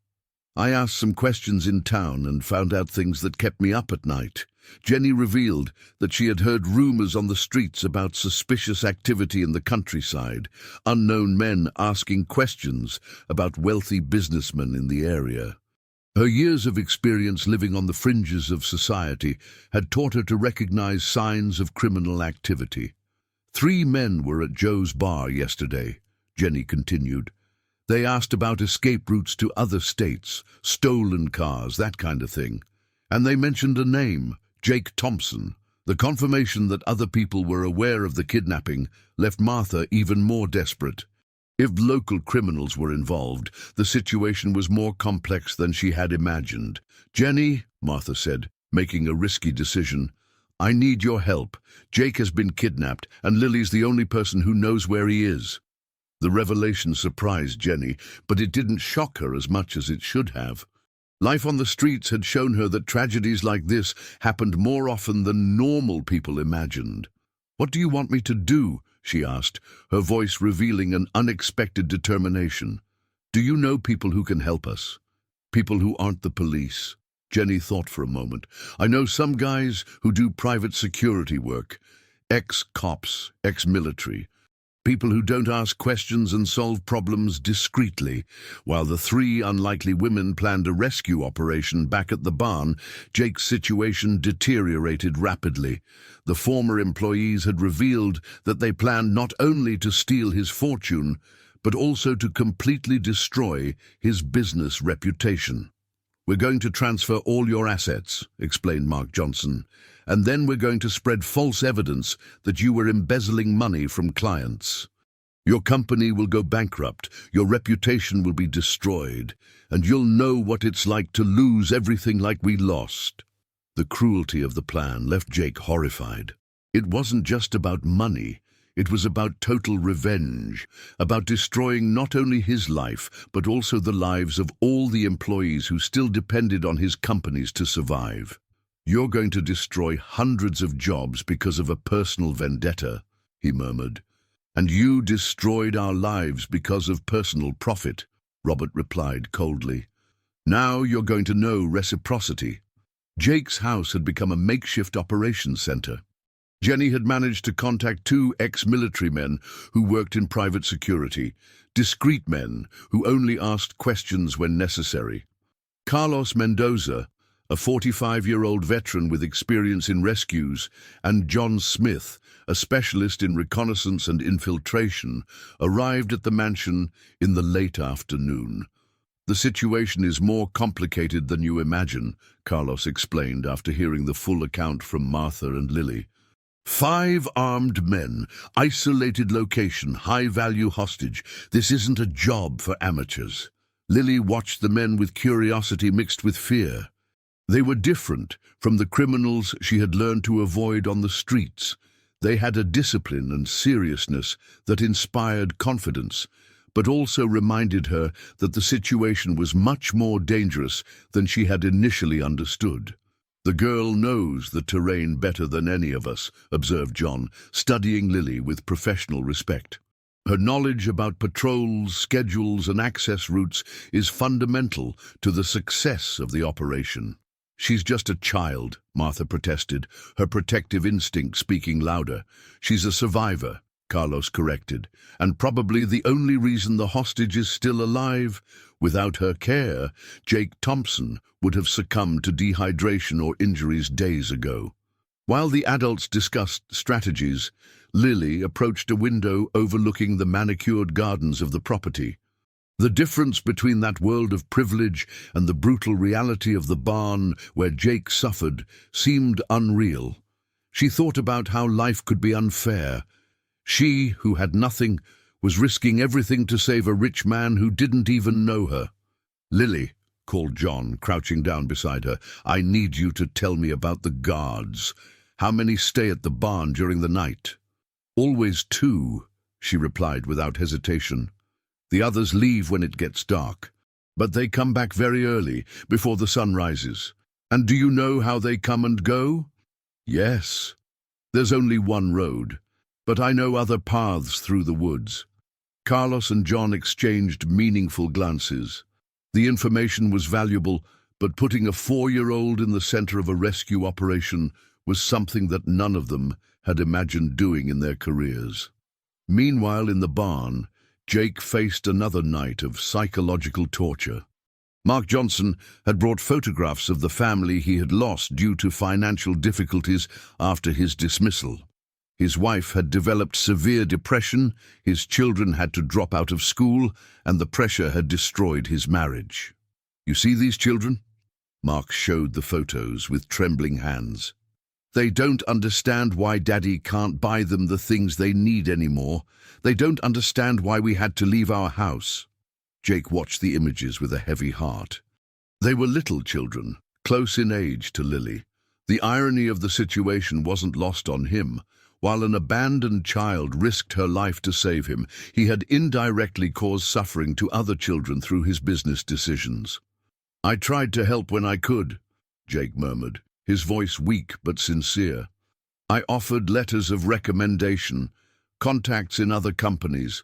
"I asked some questions in town and found out things that kept me up at night." Jenny revealed that she had heard rumors on the streets about suspicious activity in the countryside, unknown men asking questions about wealthy businessmen in the area. Her years of experience living on the fringes of society had taught her to recognize signs of criminal activity. 3 men were at Joe's bar yesterday, Jenny continued. They asked about escape routes to other states, stolen cars, that kind of thing. And they mentioned a name, Jake Thompson. The confirmation that other people were aware of the kidnapping left Martha even more desperate. If local criminals were involved, the situation was more complex than she had imagined. "Jenny," Martha said, making a risky decision, "I need your help. Jake has been kidnapped, and Lily's the only person who knows where he is." The revelation surprised Jenny, but it didn't shock her as much as it should have. Life on the streets had shown her that tragedies like this happened more often than normal people imagined. "What do you want me to do?" she asked, her voice revealing an unexpected determination. "Do you know people who can help us? People who aren't the police?" Jenny thought for a moment. "I know some guys who do private security work. Ex-cops, ex-military. People who don't ask questions and solve problems discreetly." While the three unlikely women planned a rescue operation back at the barn, Jake's situation deteriorated rapidly. The former employees had revealed that they planned not only to steal his fortune, but also to completely destroy his business reputation. "We're going to transfer all your assets," explained Mark Johnson, "and then we're going to spread false evidence that you were embezzling money from clients. Your company will go bankrupt, your reputation will be destroyed, and you'll know what it's like to lose everything like we lost." The cruelty of the plan left Jake horrified. It wasn't just about money. It was about total revenge, about destroying not only his life, but also the lives of all the employees who still depended on his companies to survive. "You're going to destroy hundreds of jobs because of a personal vendetta," he murmured. "And you destroyed our lives because of personal profit," Robert replied coldly. "Now you're going to know reciprocity." Jake's house had become a makeshift operations center. Jenny had managed to contact two ex-military men who worked in private security, discreet men who only asked questions when necessary. Carlos Mendoza, a 45-year-old veteran with experience in rescues, and John Smith, a specialist in reconnaissance and infiltration, arrived at the mansion in the late afternoon. "The situation is more complicated than you imagine," Carlos explained after hearing the full account from Martha and Lily. 5 armed men, isolated location, high-value hostage. This isn't a job for amateurs. Lily watched the men with curiosity mixed with fear. They were different from the criminals she had learned to avoid on the streets. They had a discipline and seriousness that inspired confidence, but also reminded her that the situation was much more dangerous than she had initially understood. "The girl knows the terrain better than any of us," observed John, studying Lily with professional respect. "Her knowledge about patrols, schedules, and access routes is fundamental to the success of the operation." "She's just a child," Martha protested, her protective instinct speaking louder. "She's a survivor," Carlos corrected, "and probably the only reason the hostage is still alive. Without her care, Jake Thompson would have succumbed to dehydration or injuries days ago." While the adults discussed strategies, Lily approached a window overlooking the manicured gardens of the property. The difference between that world of privilege and the brutal reality of the barn where Jake suffered seemed unreal. She thought about how life could be unfair. She, who had nothing, was risking everything to save a rich man who didn't even know her. "Lily," called John, crouching down beside her, "I need you to tell me about the guards. How many stay at the barn during the night?" "Always 2, she replied without hesitation. "The others leave when it gets dark, but they come back very early, before the sun rises. And do you know how they come and go?" "Yes. There's only one road, but I know other paths through the woods." Carlos and John exchanged meaningful glances. The information was valuable, but putting a 4-year-old in the center of a rescue operation was something that none of them had imagined doing in their careers. Meanwhile, in the barn, Jake faced another night of psychological torture. Mark Johnson had brought photographs of the family he had lost due to financial difficulties after his dismissal. His wife had developed severe depression, his children had to drop out of school, and the pressure had destroyed his marriage. "You see these children?" Mark showed the photos with trembling hands. "They don't understand why Daddy can't buy them the things they need anymore. They don't understand why we had to leave our house." Jake watched the images with a heavy heart. They were little children, close in age to Lily. The irony of the situation wasn't lost on him. While an abandoned child risked her life to save him, he had indirectly caused suffering to other children through his business decisions. "I tried to help when I could," Jake murmured, his voice weak but sincere. "I offered letters of recommendation, contacts in other companies."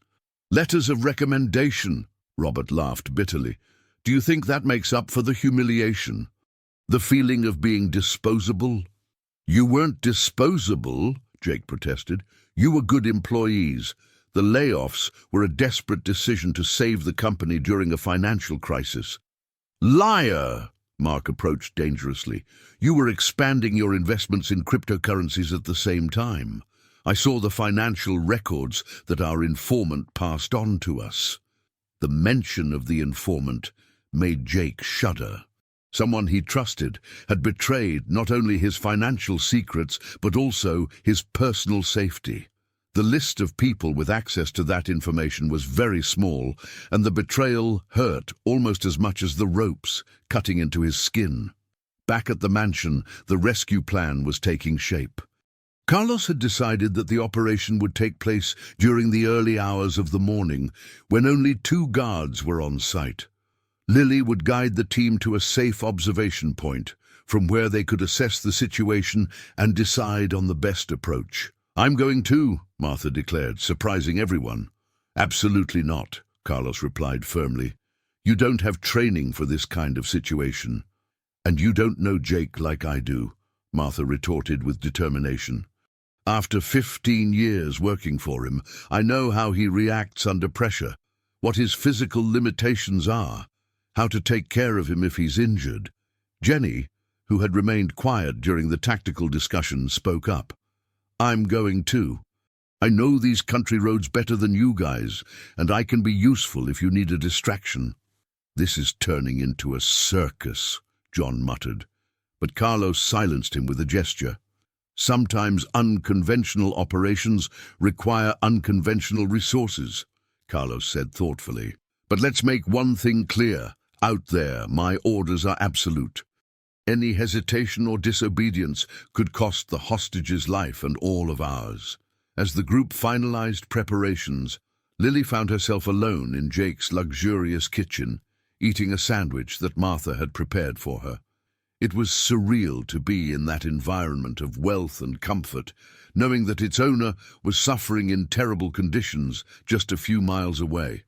"Letters of recommendation," Robert laughed bitterly. "Do you think that makes up for the humiliation? The feeling of being disposable?" "You weren't disposable," Jake protested. "You were good employees. The layoffs were a desperate decision to save the company during a financial crisis." "Liar!" Mark approached dangerously. "You were expanding your investments in cryptocurrencies at the same time. I saw the financial records that our informant passed on to us." The mention of the informant made Jake shudder. Someone he trusted had betrayed not only his financial secrets, but also his personal safety. The list of people with access to that information was very small, and the betrayal hurt almost as much as the ropes cutting into his skin. Back at the mansion, the rescue plan was taking shape. Carlos had decided that the operation would take place during the early hours of the morning, when only 2 guards were on site. Lily would guide the team to a safe observation point, from where they could assess the situation and decide on the best approach. "I'm going too," Martha declared, surprising everyone. "Absolutely not," Carlos replied firmly. "You don't have training for this kind of situation." "And you don't know Jake like I do," Martha retorted with determination. "After 15 years working for him, I know how he reacts under pressure, what his physical limitations are, how to take care of him if he's injured." Jenny, who had remained quiet during the tactical discussion, spoke up. "I'm going too. I know these country roads better than you guys, and I can be useful if you need a distraction." "This is turning into a circus," John muttered, but Carlos silenced him with a gesture. "Sometimes unconventional operations require unconventional resources," Carlos said thoughtfully. "But let's make one thing clear. Out there, my orders are absolute. Any hesitation or disobedience could cost the hostage's life and all of ours." As the group finalized preparations, Lily found herself alone in Jake's luxurious kitchen, eating a sandwich that Martha had prepared for her. It was surreal to be in that environment of wealth and comfort, knowing that its owner was suffering in terrible conditions just a few miles away.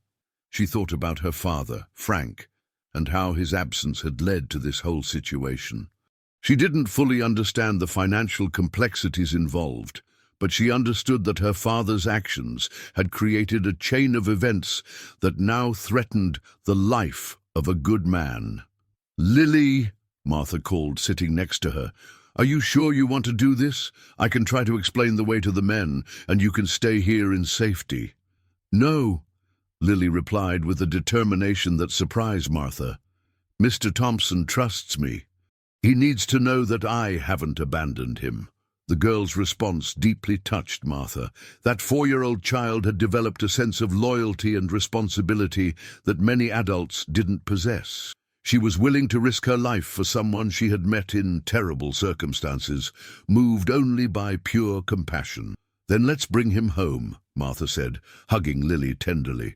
She thought about her father, Frank, and how his absence had led to this whole situation. She didn't fully understand the financial complexities involved, but she understood that her father's actions had created a chain of events that now threatened the life of a good man. "Lily," Martha called, sitting next to her, "are you sure you want to do this? I can try to explain the way to the men, and you can stay here in safety." "No," Lily replied with a determination that surprised Martha. "Mr. Thompson trusts me. He needs to know that I haven't abandoned him." The girl's response deeply touched Martha. That 4-year-old child had developed a sense of loyalty and responsibility that many adults didn't possess. She was willing to risk her life for someone she had met in terrible circumstances, moved only by pure compassion. "Then let's bring him home," Martha said, hugging Lily tenderly.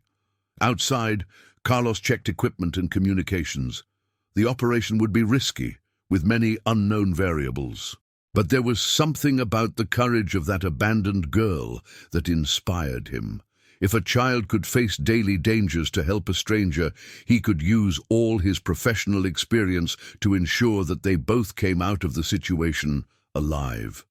Outside, Carlos checked equipment and communications. The operation would be risky, with many unknown variables. But there was something about the courage of that abandoned girl that inspired him. If a child could face daily dangers to help a stranger, he could use all his professional experience to ensure that they both came out of the situation alive.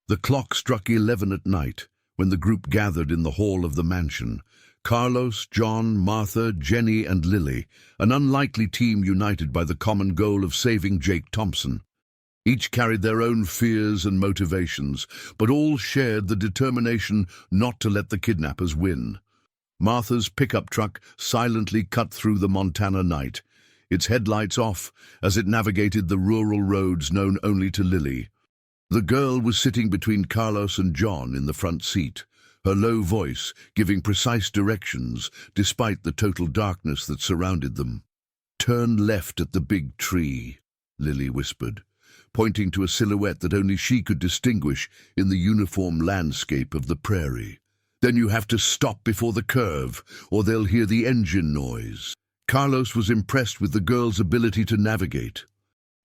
The clock struck 11 at night when the group gathered in the hall of the mansion. Carlos, John, Martha, Jenny, and Lily, an unlikely team united by the common goal of saving Jake Thompson. Each carried their own fears and motivations, but all shared the determination not to let the kidnappers win. Martha's pickup truck silently cut through the Montana night, its headlights off as it navigated the rural roads known only to Lily. The girl was sitting between Carlos and John in the front seat, her low voice giving precise directions despite the total darkness that surrounded them. "Turn left at the big tree," Lily whispered. pointing to a silhouette that only she could distinguish in the uniform landscape of the prairie. "Then you have to stop before the curve, or they'll hear the engine noise." Carlos was impressed with the girl's ability to navigate.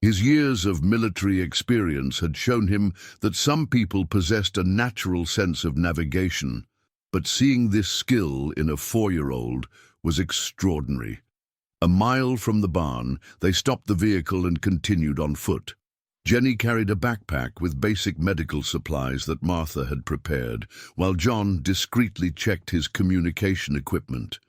His years of military experience had shown him that some people possessed a natural sense of navigation, but seeing this skill in a 4-year-old was extraordinary. A mile from the barn, they stopped the vehicle and continued on foot. Jenny carried a backpack with basic medical supplies that Martha had prepared, while John discreetly checked his communication equipment.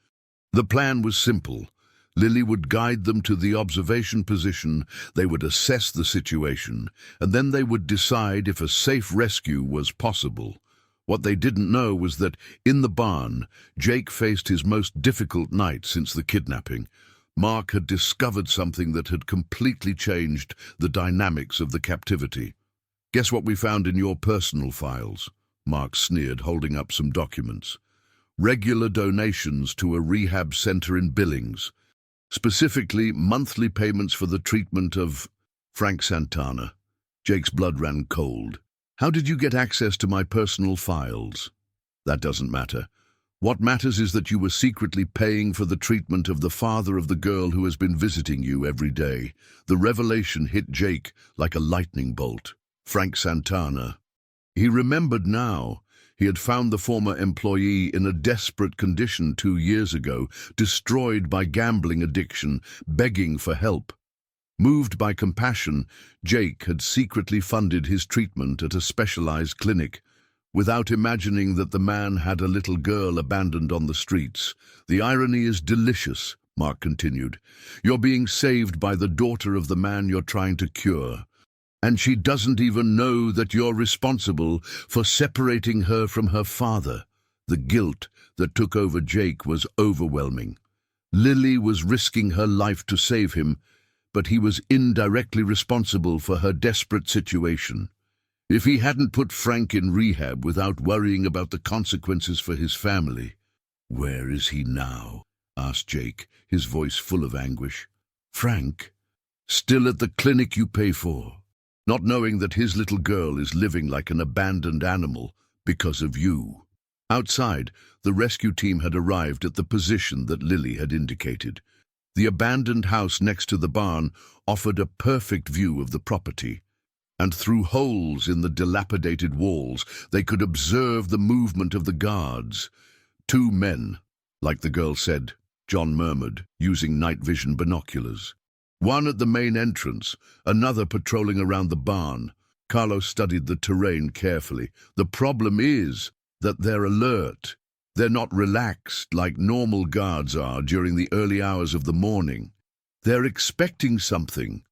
The plan was simple. Lily would guide them to the observation position, they would assess the situation, and then they would decide if a safe rescue was possible. What they didn't know was that, in the barn, Jake faced his most difficult night since the kidnapping. Mark had discovered something that had completely changed the dynamics of the captivity. "Guess what we found in your personal files?" Mark sneered, holding up some documents. "Regular donations to a rehab center in Billings. Specifically, monthly payments for the treatment of Frank Santana." Jake's blood ran cold. "How did you get access to my personal files?" "That doesn't matter. What matters is that you were secretly paying for the treatment of the father of the girl who has been visiting you every day." The revelation hit Jake like a lightning bolt. Frank Santana. He remembered now. He had found the former employee in a desperate condition 2 years ago, destroyed by gambling addiction, begging for help. Moved by compassion, Jake had secretly funded his treatment at a specialized clinic, without imagining that the man had a little girl abandoned on the streets. "The irony is delicious," Mark continued. "You're being saved by the daughter of the man you're trying to cure. And she doesn't even know that you're responsible for separating her from her father." The guilt that took over Jake was overwhelming. Lily was risking her life to save him, but he was indirectly responsible for her desperate situation. If he hadn't put Frank in rehab without worrying about the consequences for his family— "Where is he now?" asked Jake, his voice full of anguish. "Frank? Still at the clinic you pay for, not knowing that his little girl is living like an abandoned animal because of you." Outside, the rescue team had arrived at the position that Lily had indicated. The abandoned house next to the barn offered a perfect view of the property, and through holes in the dilapidated walls, they could observe the movement of the guards. 2 men, like the girl said, John murmured, using night vision binoculars. One at the main entrance, another patrolling around the barn. Carlos studied the terrain carefully. The problem is that they're alert. They're not relaxed like normal guards are during the early hours of the morning. "They're expecting something,"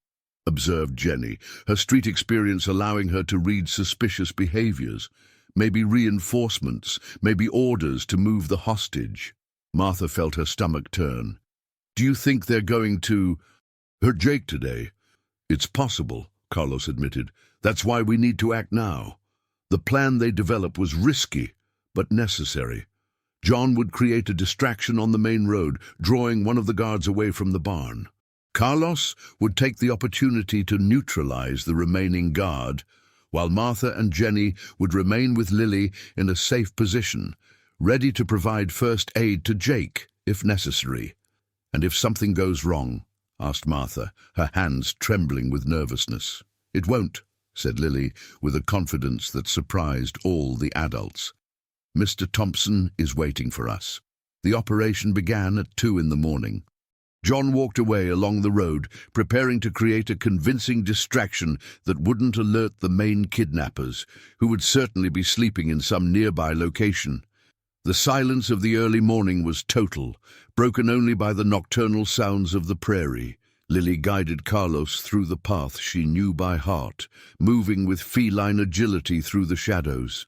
observed Jenny, her street experience allowing her to read suspicious behaviors. Maybe reinforcements, maybe orders to move the hostage. Martha felt her stomach turn. "Do you think they're going to hurt Jake today?" "It's possible," Carlos admitted. "That's why we need to act now." The plan they developed was risky, but necessary. John would create a distraction on the main road, drawing one of the guards away from the barn. Carlos would take the opportunity to neutralize the remaining guard, while Martha and Jenny would remain with Lily in a safe position, ready to provide first aid to Jake, if necessary. "And if something goes wrong?" asked Martha, her hands trembling with nervousness. "It won't," said Lily, with a confidence that surprised all the adults. "Mr. Thompson is waiting for us." The operation began at 2 in the morning. John walked away along the road, preparing to create a convincing distraction that wouldn't alert the main kidnappers, who would certainly be sleeping in some nearby location. The silence of the early morning was total, broken only by the nocturnal sounds of the prairie. Lily guided Carlos through the path she knew by heart, moving with feline agility through the shadows.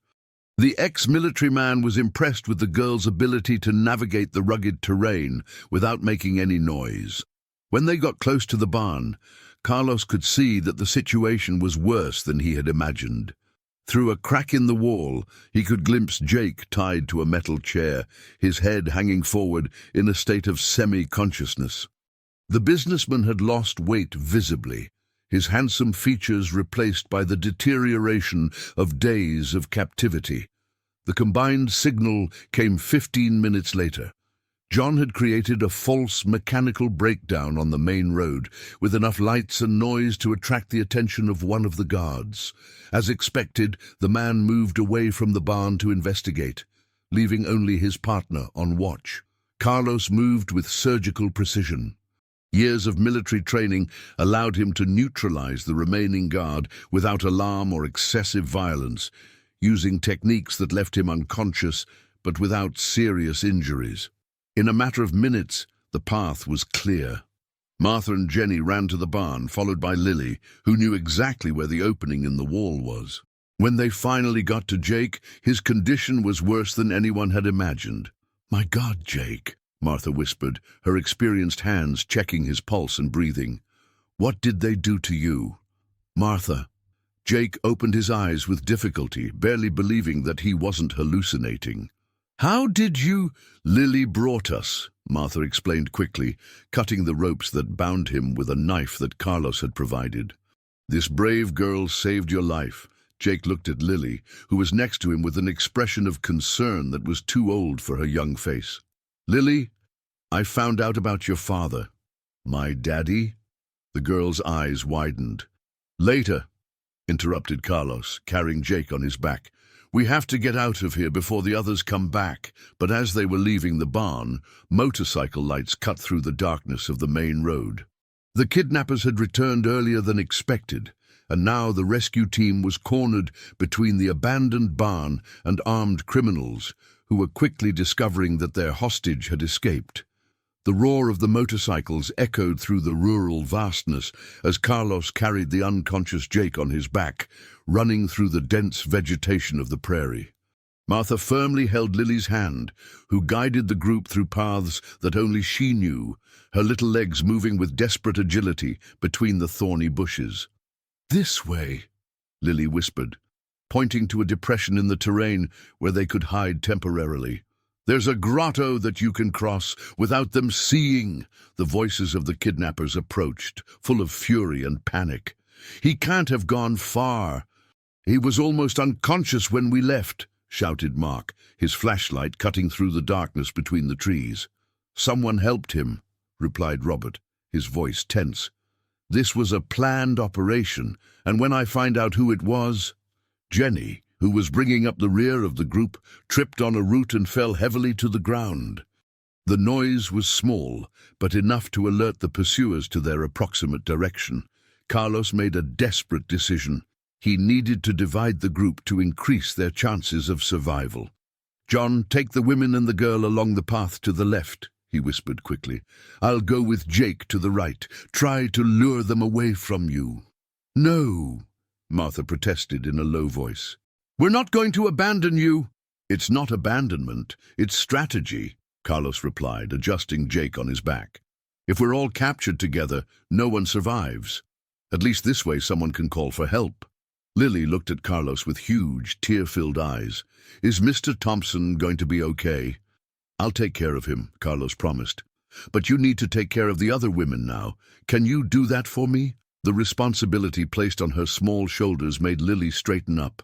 The ex-military man was impressed with the girl's ability to navigate the rugged terrain without making any noise. When they got close to the barn, Carlos could see that the situation was worse than he had imagined. Through a crack in the wall, he could glimpse Jake tied to a metal chair, his head hanging forward in a state of semi-consciousness. The businessman had lost weight visibly. his handsome features replaced by the deterioration of days of captivity. The combined signal came 15 minutes later. John had created a false mechanical breakdown on the main road, with enough lights and noise to attract the attention of one of the guards. As expected, the man moved away from the barn to investigate, leaving only his partner on watch. Carlos moved with surgical precision. Years of military training allowed him to neutralize the remaining guard without alarm or excessive violence, using techniques that left him unconscious but without serious injuries. In a matter of minutes, the path was clear. Martha and Jenny ran to the barn, followed by Lily, who knew exactly where the opening in the wall was. When they finally got to Jake, his condition was worse than anyone had imagined. "My God, Jake," Martha whispered, her experienced hands checking his pulse and breathing. "What did they do to you?" "Martha." Jake opened his eyes with difficulty, barely believing that he wasn't hallucinating. "How did you—" "Lily brought us," Martha explained quickly, cutting the ropes that bound him with a knife that Carlos had provided. "This brave girl saved your life." Jake looked at Lily, who was next to him with an expression of concern that was too old for her young face. "Lily, I found out about your father." "My daddy?" The girl's eyes widened. "Later," interrupted Carlos, carrying Jake on his back. "We have to get out of here before the others come back." But as they were leaving the barn, motorcycle lights cut through the darkness of the main road. The kidnappers had returned earlier than expected, and now the rescue team was cornered between the abandoned barn and armed criminals, who were quickly discovering that their hostage had escaped. The roar of the motorcycles echoed through the rural vastness as Carlos carried the unconscious Jake on his back, running through the dense vegetation of the prairie. Martha firmly held Lily's hand, who guided the group through paths that only she knew, her little legs moving with desperate agility between the thorny bushes. "This way," Lily whispered, pointing to a depression in the terrain where they could hide temporarily. "There's a grotto that you can cross without them seeing." The voices of the kidnappers approached, full of fury and panic. "He can't have gone far. He was almost unconscious when we left," shouted Mark, his flashlight cutting through the darkness between the trees. "Someone helped him," replied Robert, his voice tense. "This was a planned operation, and when I find out who it was—" Jenny, who was bringing up the rear of the group, tripped on a root and fell heavily to the ground. The noise was small, but enough to alert the pursuers to their approximate direction. Carlos made a desperate decision. He needed to divide the group to increase their chances of survival. "John, take the women and the girl along the path to the left," he whispered quickly. "I'll go with Jake to the right. Try to lure them away from you." "No," Martha protested in a low voice. "We're not going to abandon you." "It's not abandonment, it's strategy," Carlos replied, adjusting Jake on his back. "If we're all captured together, no one survives. At least this way someone can call for help." Lily looked at Carlos with huge, tear-filled eyes. "Is Mr. Thompson going to be okay?" "I'll take care of him," Carlos promised. "But you need to take care of the other women now. Can you do that for me?" The responsibility placed on her small shoulders made Lily straighten up.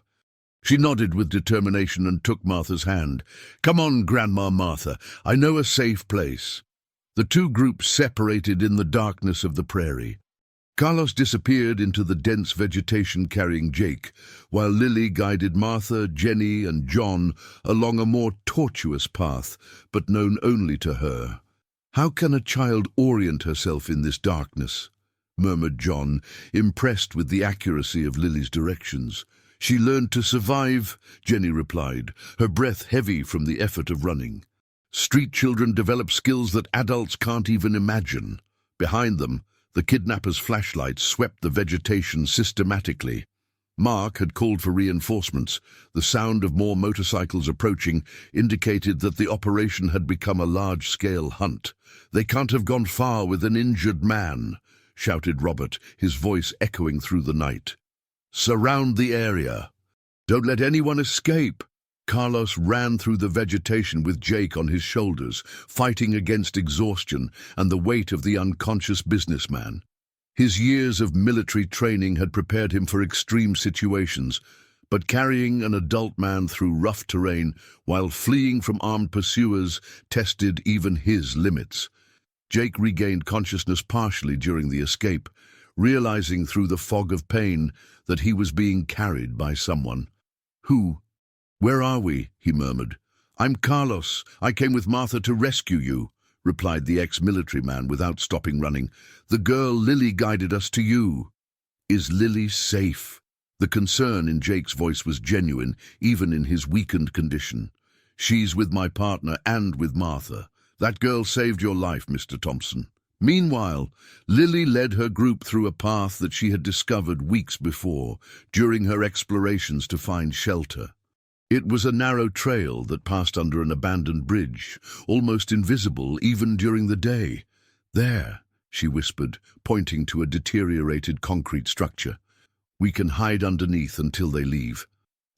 She nodded with determination and took Martha's hand. "Come on, Grandma Martha. I know a safe place." The two groups separated in the darkness of the prairie. Carlos disappeared into the dense vegetation carrying Jake, while Lily guided Martha, Jenny, and John along a more tortuous path, but known only to her. "How can a child orient herself in this darkness?" murmured John, impressed with the accuracy of Lily's directions. "She learned to survive," Jenny replied, her breath heavy from the effort of running. "Street children develop skills that adults can't even imagine." Behind them, the kidnappers' flashlights swept the vegetation systematically. Mark had called for reinforcements. The sound of more motorcycles approaching indicated that the operation had become a large-scale hunt. "They can't have gone far with an injured man," shouted Robert, his voice echoing through the night. "Surround the area. Don't let anyone escape." Carlos ran through the vegetation with Jake on his shoulders, fighting against exhaustion and the weight of the unconscious businessman. His years of military training had prepared him for extreme situations, but carrying an adult man through rough terrain while fleeing from armed pursuers tested even his limits. Jake regained consciousness partially during the escape, realizing through the fog of pain that he was being carried by someone. "Who? Where are we?" he murmured. "I'm Carlos. I came with Martha to rescue you," replied the ex-military man without stopping running. "The girl Lily guided us to you." "Is Lily safe?" The concern in Jake's voice was genuine, even in his weakened condition. "She's with my partner and with Martha. That girl saved your life, Mr. Thompson." Meanwhile, Lily led her group through a path that she had discovered weeks before, during her explorations to find shelter. It was a narrow trail that passed under an abandoned bridge, almost invisible even during the day. "There," she whispered, pointing to a deteriorated concrete structure. "We can hide underneath until they leave."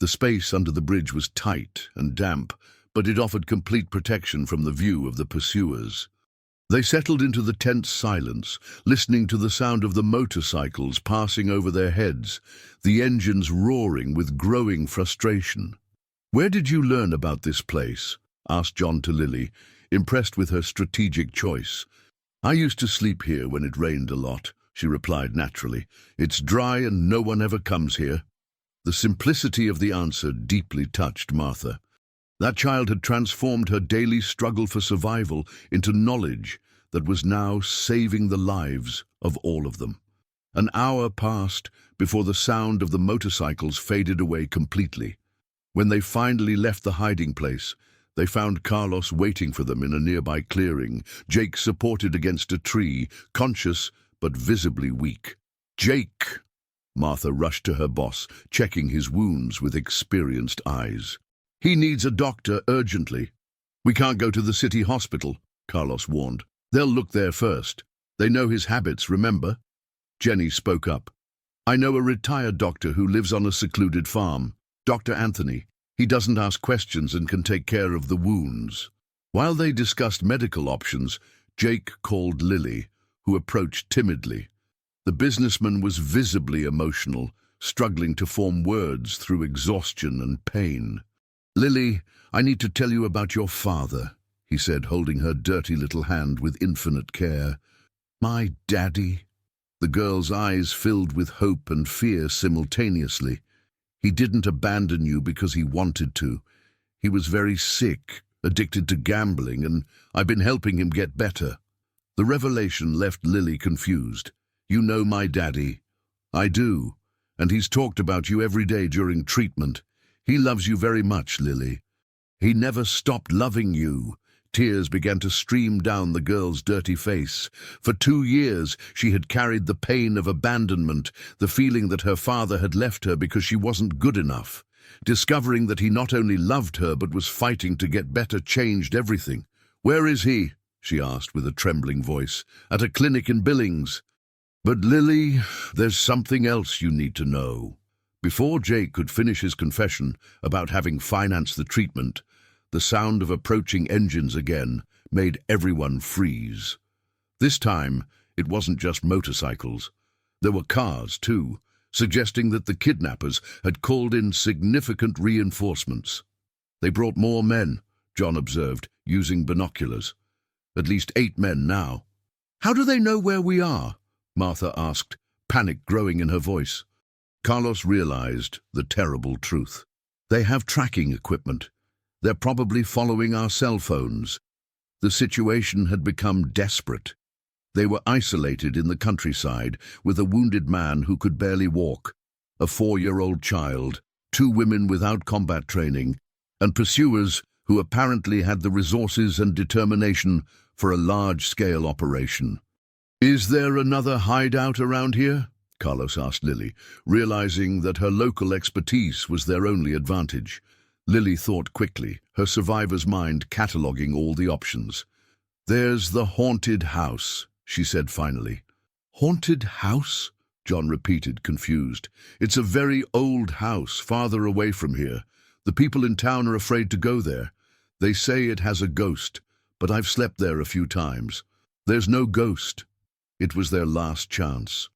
The space under the bridge was tight and damp, but it offered complete protection from the view of the pursuers. They settled into the tense silence, listening to the sound of the motorcycles passing over their heads, the engines roaring with growing frustration. "Where did you learn about this place?" asked John to Lily, impressed with her strategic choice. "I used to sleep here when it rained a lot," she replied naturally. "It's dry and no one ever comes here." The simplicity of the answer deeply touched Martha. That child had transformed her daily struggle for survival into knowledge that was now saving the lives of all of them. An hour passed before the sound of the motorcycles faded away completely. When they finally left the hiding place, they found Carlos waiting for them in a nearby clearing, Jake supported against a tree, conscious but visibly weak. "Jake!" Martha rushed to her boss, checking his wounds with experienced eyes. "He needs a doctor urgently." "We can't go to the city hospital," Carlos warned. "They'll look there first. They know his habits, remember?" Jenny spoke up. "I know a retired doctor who lives on a secluded farm. Dr. Anthony. He doesn't ask questions and can take care of the wounds." While they discussed medical options, Jake called Lily, who approached timidly. The businessman was visibly emotional, struggling to form words through exhaustion and pain. "Lily, I need to tell you about your father," he said, holding her dirty little hand with infinite care. "My daddy." The girl's eyes filled with hope and fear simultaneously. "He didn't abandon you because he wanted to. He was very sick, addicted to gambling, and I've been helping him get better." The revelation left Lily confused. "You know my daddy?" "I do, and he's talked about you every day during treatment. He loves you very much, Lily." "He never stopped loving you." Tears began to stream down the girl's dirty face. For 2 years, she had carried the pain of abandonment, the feeling that her father had left her because she wasn't good enough. Discovering that he not only loved her but was fighting to get better changed everything. "Where is he?" she asked with a trembling voice. "At a clinic in Billings." "But Lily, there's something else you need to know." Before Jake could finish his confession about having financed the treatment, the sound of approaching engines again made everyone freeze. This time, it wasn't just motorcycles. There were cars, too, suggesting that the kidnappers had called in significant reinforcements. "They brought more men," John observed, using binoculars. "At least 8 men now." "How do they know where we are?" Martha asked, panic growing in her voice. Carlos realized the terrible truth. "They have tracking equipment. They're probably following our cell phones." The situation had become desperate. They were isolated in the countryside with a wounded man who could barely walk, a 4-year-old child, 2 women without combat training, and pursuers who apparently had the resources and determination for a large-scale operation. "Is there another hideout around here?" Carlos asked Lily, realizing that her local expertise was their only advantage. Lily thought quickly, her survivor's mind cataloguing all the options. "There's the haunted house," she said finally. "Haunted house?" John repeated, confused. "It's a very old house, farther away from here. The people in town are afraid to go there. They say it has a ghost, but I've slept there a few times." "There's no ghost." It was their last chance.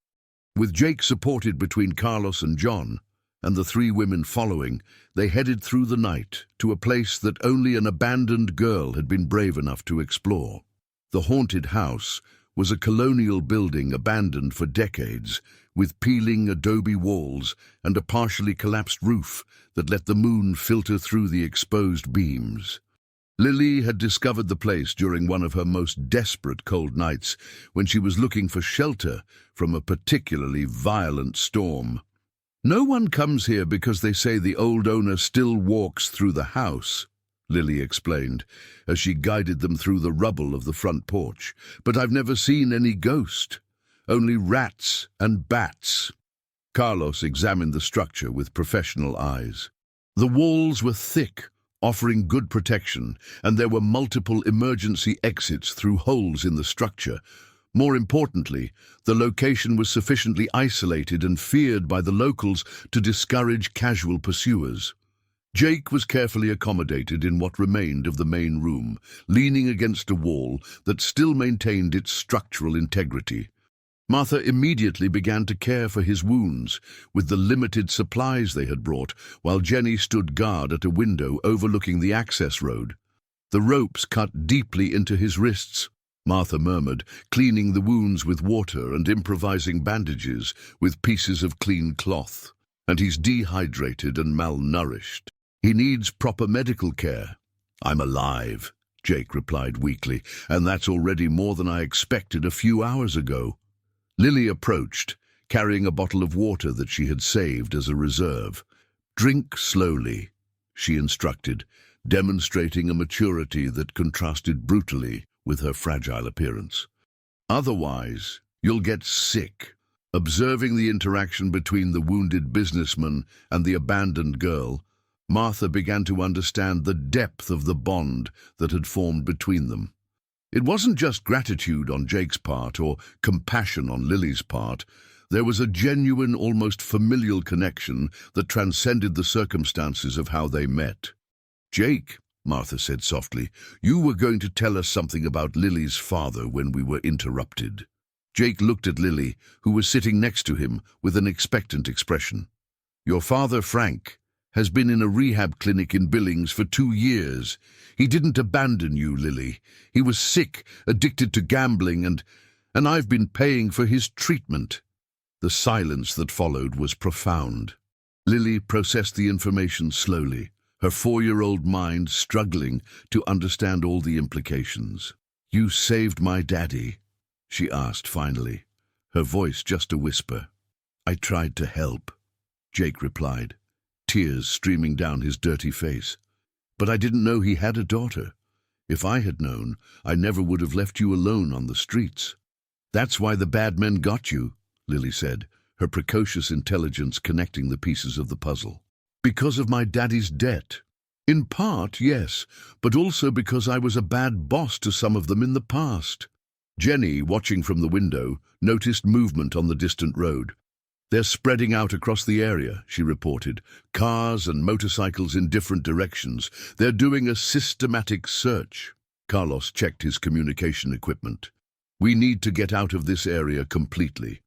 With Jake supported between Carlos and John, and the three women following, they headed through the night to a place that only an abandoned girl had been brave enough to explore. The haunted house was a colonial building abandoned for decades, with peeling adobe walls and a partially collapsed roof that let the moon filter through the exposed beams. Lily had discovered the place during one of her most desperate cold nights when she was looking for shelter from a particularly violent storm. "No one comes here because they say the old owner still walks through the house," Lily explained, as she guided them through the rubble of the front porch. "But I've never seen any ghost, only rats and bats." Carlos examined the structure with professional eyes. The walls were thick, offering good protection, and there were multiple emergency exits through holes in the structure. More importantly, the location was sufficiently isolated and feared by the locals to discourage casual pursuers. Jake was carefully accommodated in what remained of the main room, leaning against a wall that still maintained its structural integrity. Martha immediately began to care for his wounds with the limited supplies they had brought, while Jenny stood guard at a window overlooking the access road. "The ropes cut deeply into his wrists," Martha murmured, cleaning the wounds with water and improvising bandages with pieces of clean cloth. "And he's dehydrated and malnourished. He needs proper medical care." "I'm alive," Jake replied weakly, "and that's already more than I expected a few hours ago." Lily approached, carrying a bottle of water that she had saved as a reserve. "Drink slowly," she instructed, demonstrating a maturity that contrasted brutally with her fragile appearance. "Otherwise, you'll get sick." Observing the interaction between the wounded businessman and the abandoned girl, Martha began to understand the depth of the bond that had formed between them. It wasn't just gratitude on Jake's part or compassion on Lily's part. There was a genuine, almost familial connection that transcended the circumstances of how they met. "Jake," Martha said softly, "you were going to tell us something about Lily's father when we were interrupted." Jake looked at Lily, who was sitting next to him, with an expectant expression. "Your father, Frank, has been in a rehab clinic in Billings for 2 years. He didn't abandon you, Lily. He was sick, addicted to gambling, and I've been paying for his treatment." The silence that followed was profound. Lily processed the information slowly, her 4-year-old mind struggling to understand all the implications. "You saved my daddy?" she asked finally, her voice just a whisper. "I tried to help," Jake replied, tears streaming down his dirty face. "But I didn't know he had a daughter. If I had known, I never would have left you alone on the streets." "That's why the bad men got you," Lily said, her precocious intelligence connecting the pieces of the puzzle. "Because of my daddy's debt. In part, yes, but also because I was a bad boss to some of them in the past." Jenny, watching from the window, noticed movement on the distant road. "They're spreading out across the area," she reported. "Cars and motorcycles in different directions. They're doing a systematic search." Carlos checked his communication equipment. "We need to get out of this area completely.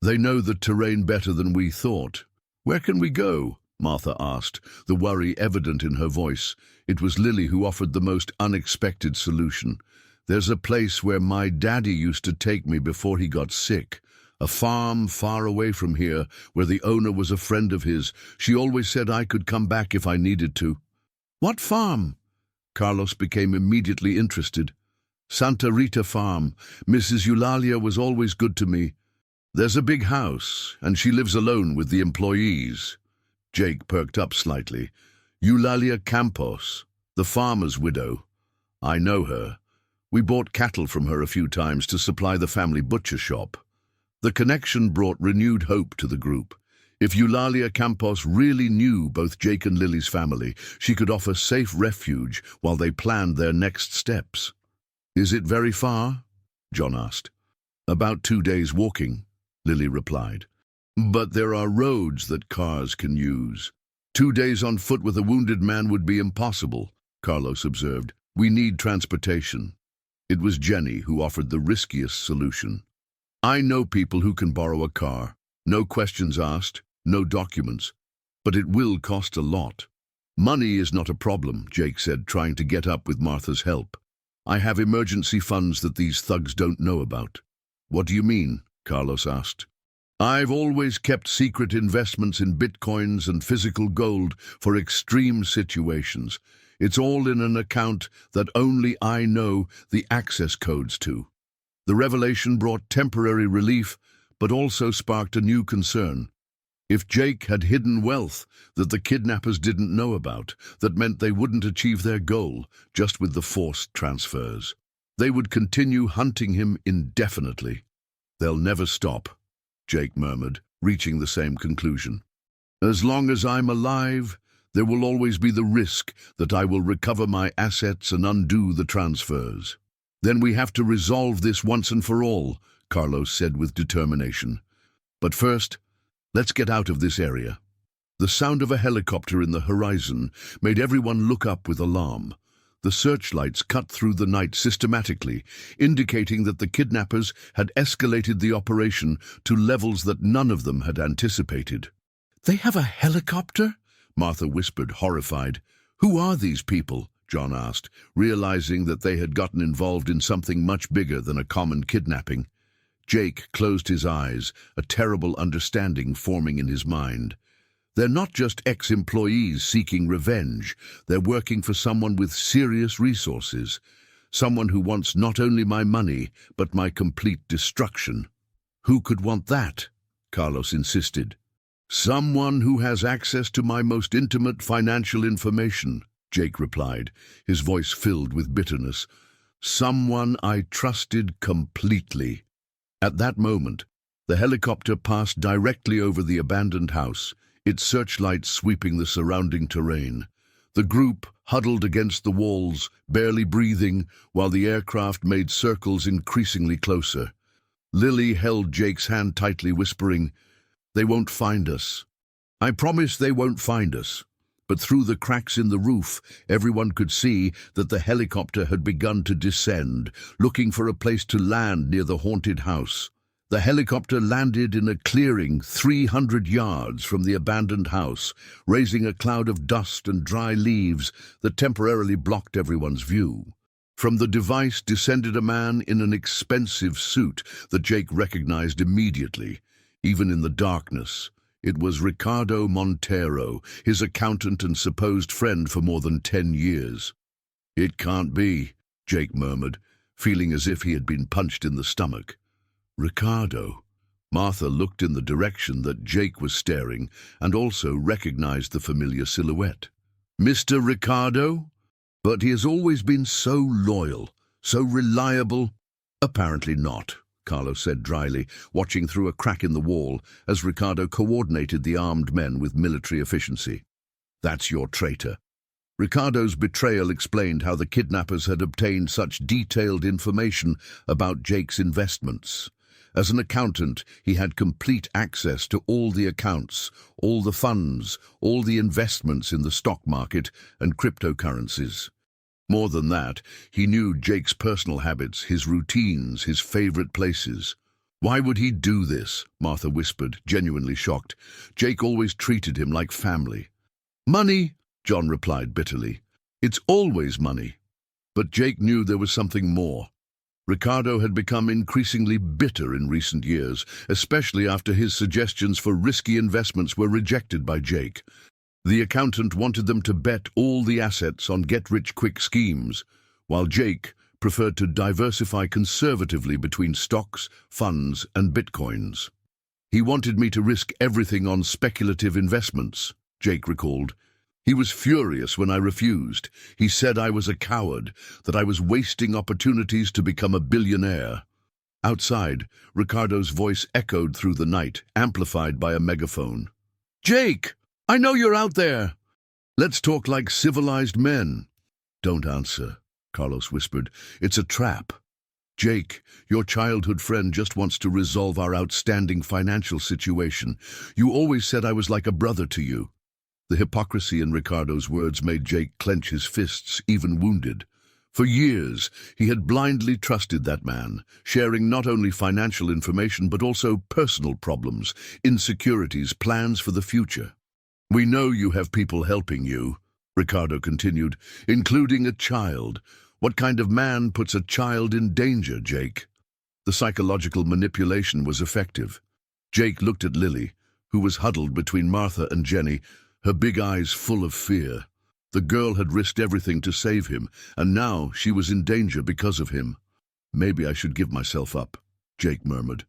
They know the terrain better than we thought." "Where can we go?" Martha asked, the worry evident in her voice. It was Lily who offered the most unexpected solution. "There's a place where my daddy used to take me before he got sick. A farm far away from here, where the owner was a friend of his. She always said I could come back if I needed to." "What farm?" Carlos became immediately interested. "Santa Rita Farm. Mrs. Eulalia was always good to me. There's a big house, and she lives alone with the employees." Jake perked up slightly. "Eulalia Campos, the farmer's widow. I know her. We bought cattle from her a few times to supply the family butcher shop." The connection brought renewed hope to the group. If Eulalia Campos really knew both Jake and Lily's family, she could offer safe refuge while they planned their next steps. "Is it very far?" John asked. "About 2 days walking," Lily replied. "But there are roads that cars can use." 2 days on foot with a wounded man would be impossible, Carlos observed. "We need transportation." It was Jenny who offered the riskiest solution. I know people who can borrow a car. No questions asked, no documents. But it will cost a lot. Money is not a problem, Jake said, trying to get up with Martha's help. I have emergency funds that these thugs don't know about. What do you mean? Carlos asked. I've always kept secret investments in bitcoins and physical gold for extreme situations. It's all in an account that only I know the access codes to. The revelation brought temporary relief, but also sparked a new concern. If Jake had hidden wealth that the kidnappers didn't know about, that meant they wouldn't achieve their goal just with the forced transfers. They would continue hunting him indefinitely. They'll never stop, Jake murmured, reaching the same conclusion. As long as I'm alive, there will always be the risk that I will recover my assets and undo the transfers. Then we have to resolve this once and for all, Carlos said with determination. But first, let's get out of this area. The sound of a helicopter in the horizon made everyone look up with alarm. The searchlights cut through the night systematically, indicating that the kidnappers had escalated the operation to levels that none of them had anticipated. They have a helicopter? Martha whispered, horrified. Who are these people? John asked, realizing that they had gotten involved in something much bigger than a common kidnapping. Jake closed his eyes, a terrible understanding forming in his mind. They're not just ex-employees seeking revenge. They're working for someone with serious resources. Someone who wants not only my money, but my complete destruction. Who could want that? Carlos insisted. Someone who has access to my most intimate financial information, Jake replied, his voice filled with bitterness. Someone I trusted completely. At that moment, the helicopter passed directly over the abandoned house, its searchlights sweeping the surrounding terrain. The group huddled against the walls, barely breathing, while the aircraft made circles increasingly closer. Lily held Jake's hand tightly, whispering, "They won't find us. I promise they won't find us." But through the cracks in the roof, everyone could see that the helicopter had begun to descend, looking for a place to land near the haunted house. The helicopter landed in a clearing 300 yards from the abandoned house, raising a cloud of dust and dry leaves that temporarily blocked everyone's view. From the device descended a man in an expensive suit that Jake recognized immediately, even in the darkness. It was Ricardo Montero, his accountant and supposed friend for more than 10 years. "It can't be," Jake murmured, feeling as if he had been punched in the stomach. Ricardo. Martha looked in the direction that Jake was staring and also recognized the familiar silhouette. "Mr. Ricardo? But he has always been so loyal, so reliable." "Apparently not," Carlos said dryly, watching through a crack in the wall as Ricardo coordinated the armed men with military efficiency. "That's your traitor." Ricardo's betrayal explained how the kidnappers had obtained such detailed information about Jake's investments. As an accountant, he had complete access to all the accounts, all the funds, all the investments in the stock market and cryptocurrencies. More than that, he knew Jake's personal habits, his routines, his favorite places. "Why would he do this?" Martha whispered, genuinely shocked. "Jake always treated him like family." "Money," John replied bitterly. "It's always money." But Jake knew there was something more. Ricardo had become increasingly bitter in recent years, especially after his suggestions for risky investments were rejected by Jake. The accountant wanted them to bet all the assets on get-rich-quick schemes, while Jake preferred to diversify conservatively between stocks, funds, and bitcoins. "He wanted me to risk everything on speculative investments," Jake recalled. "He was furious when I refused. He said I was a coward, that I was wasting opportunities to become a billionaire." Outside, Ricardo's voice echoed through the night, amplified by a megaphone. "Jake! I know you're out there! Let's talk like civilized men." "Don't answer," Carlos whispered. "It's a trap. Jake, your childhood friend, just wants to resolve our outstanding financial situation. You always said I was like a brother to you." The hypocrisy in Ricardo's words made Jake clench his fists, even wounded. For years, he had blindly trusted that man, sharing not only financial information but also personal problems, insecurities, plans for the future. "We know you have people helping you," Ricardo continued, "including a child. What kind of man puts a child in danger, Jake?" The psychological manipulation was effective. Jake looked at Lily, who was huddled between Martha and Jenny, her big eyes full of fear. The girl had risked everything to save him, and now she was in danger because of him. "Maybe I should give myself up," Jake murmured.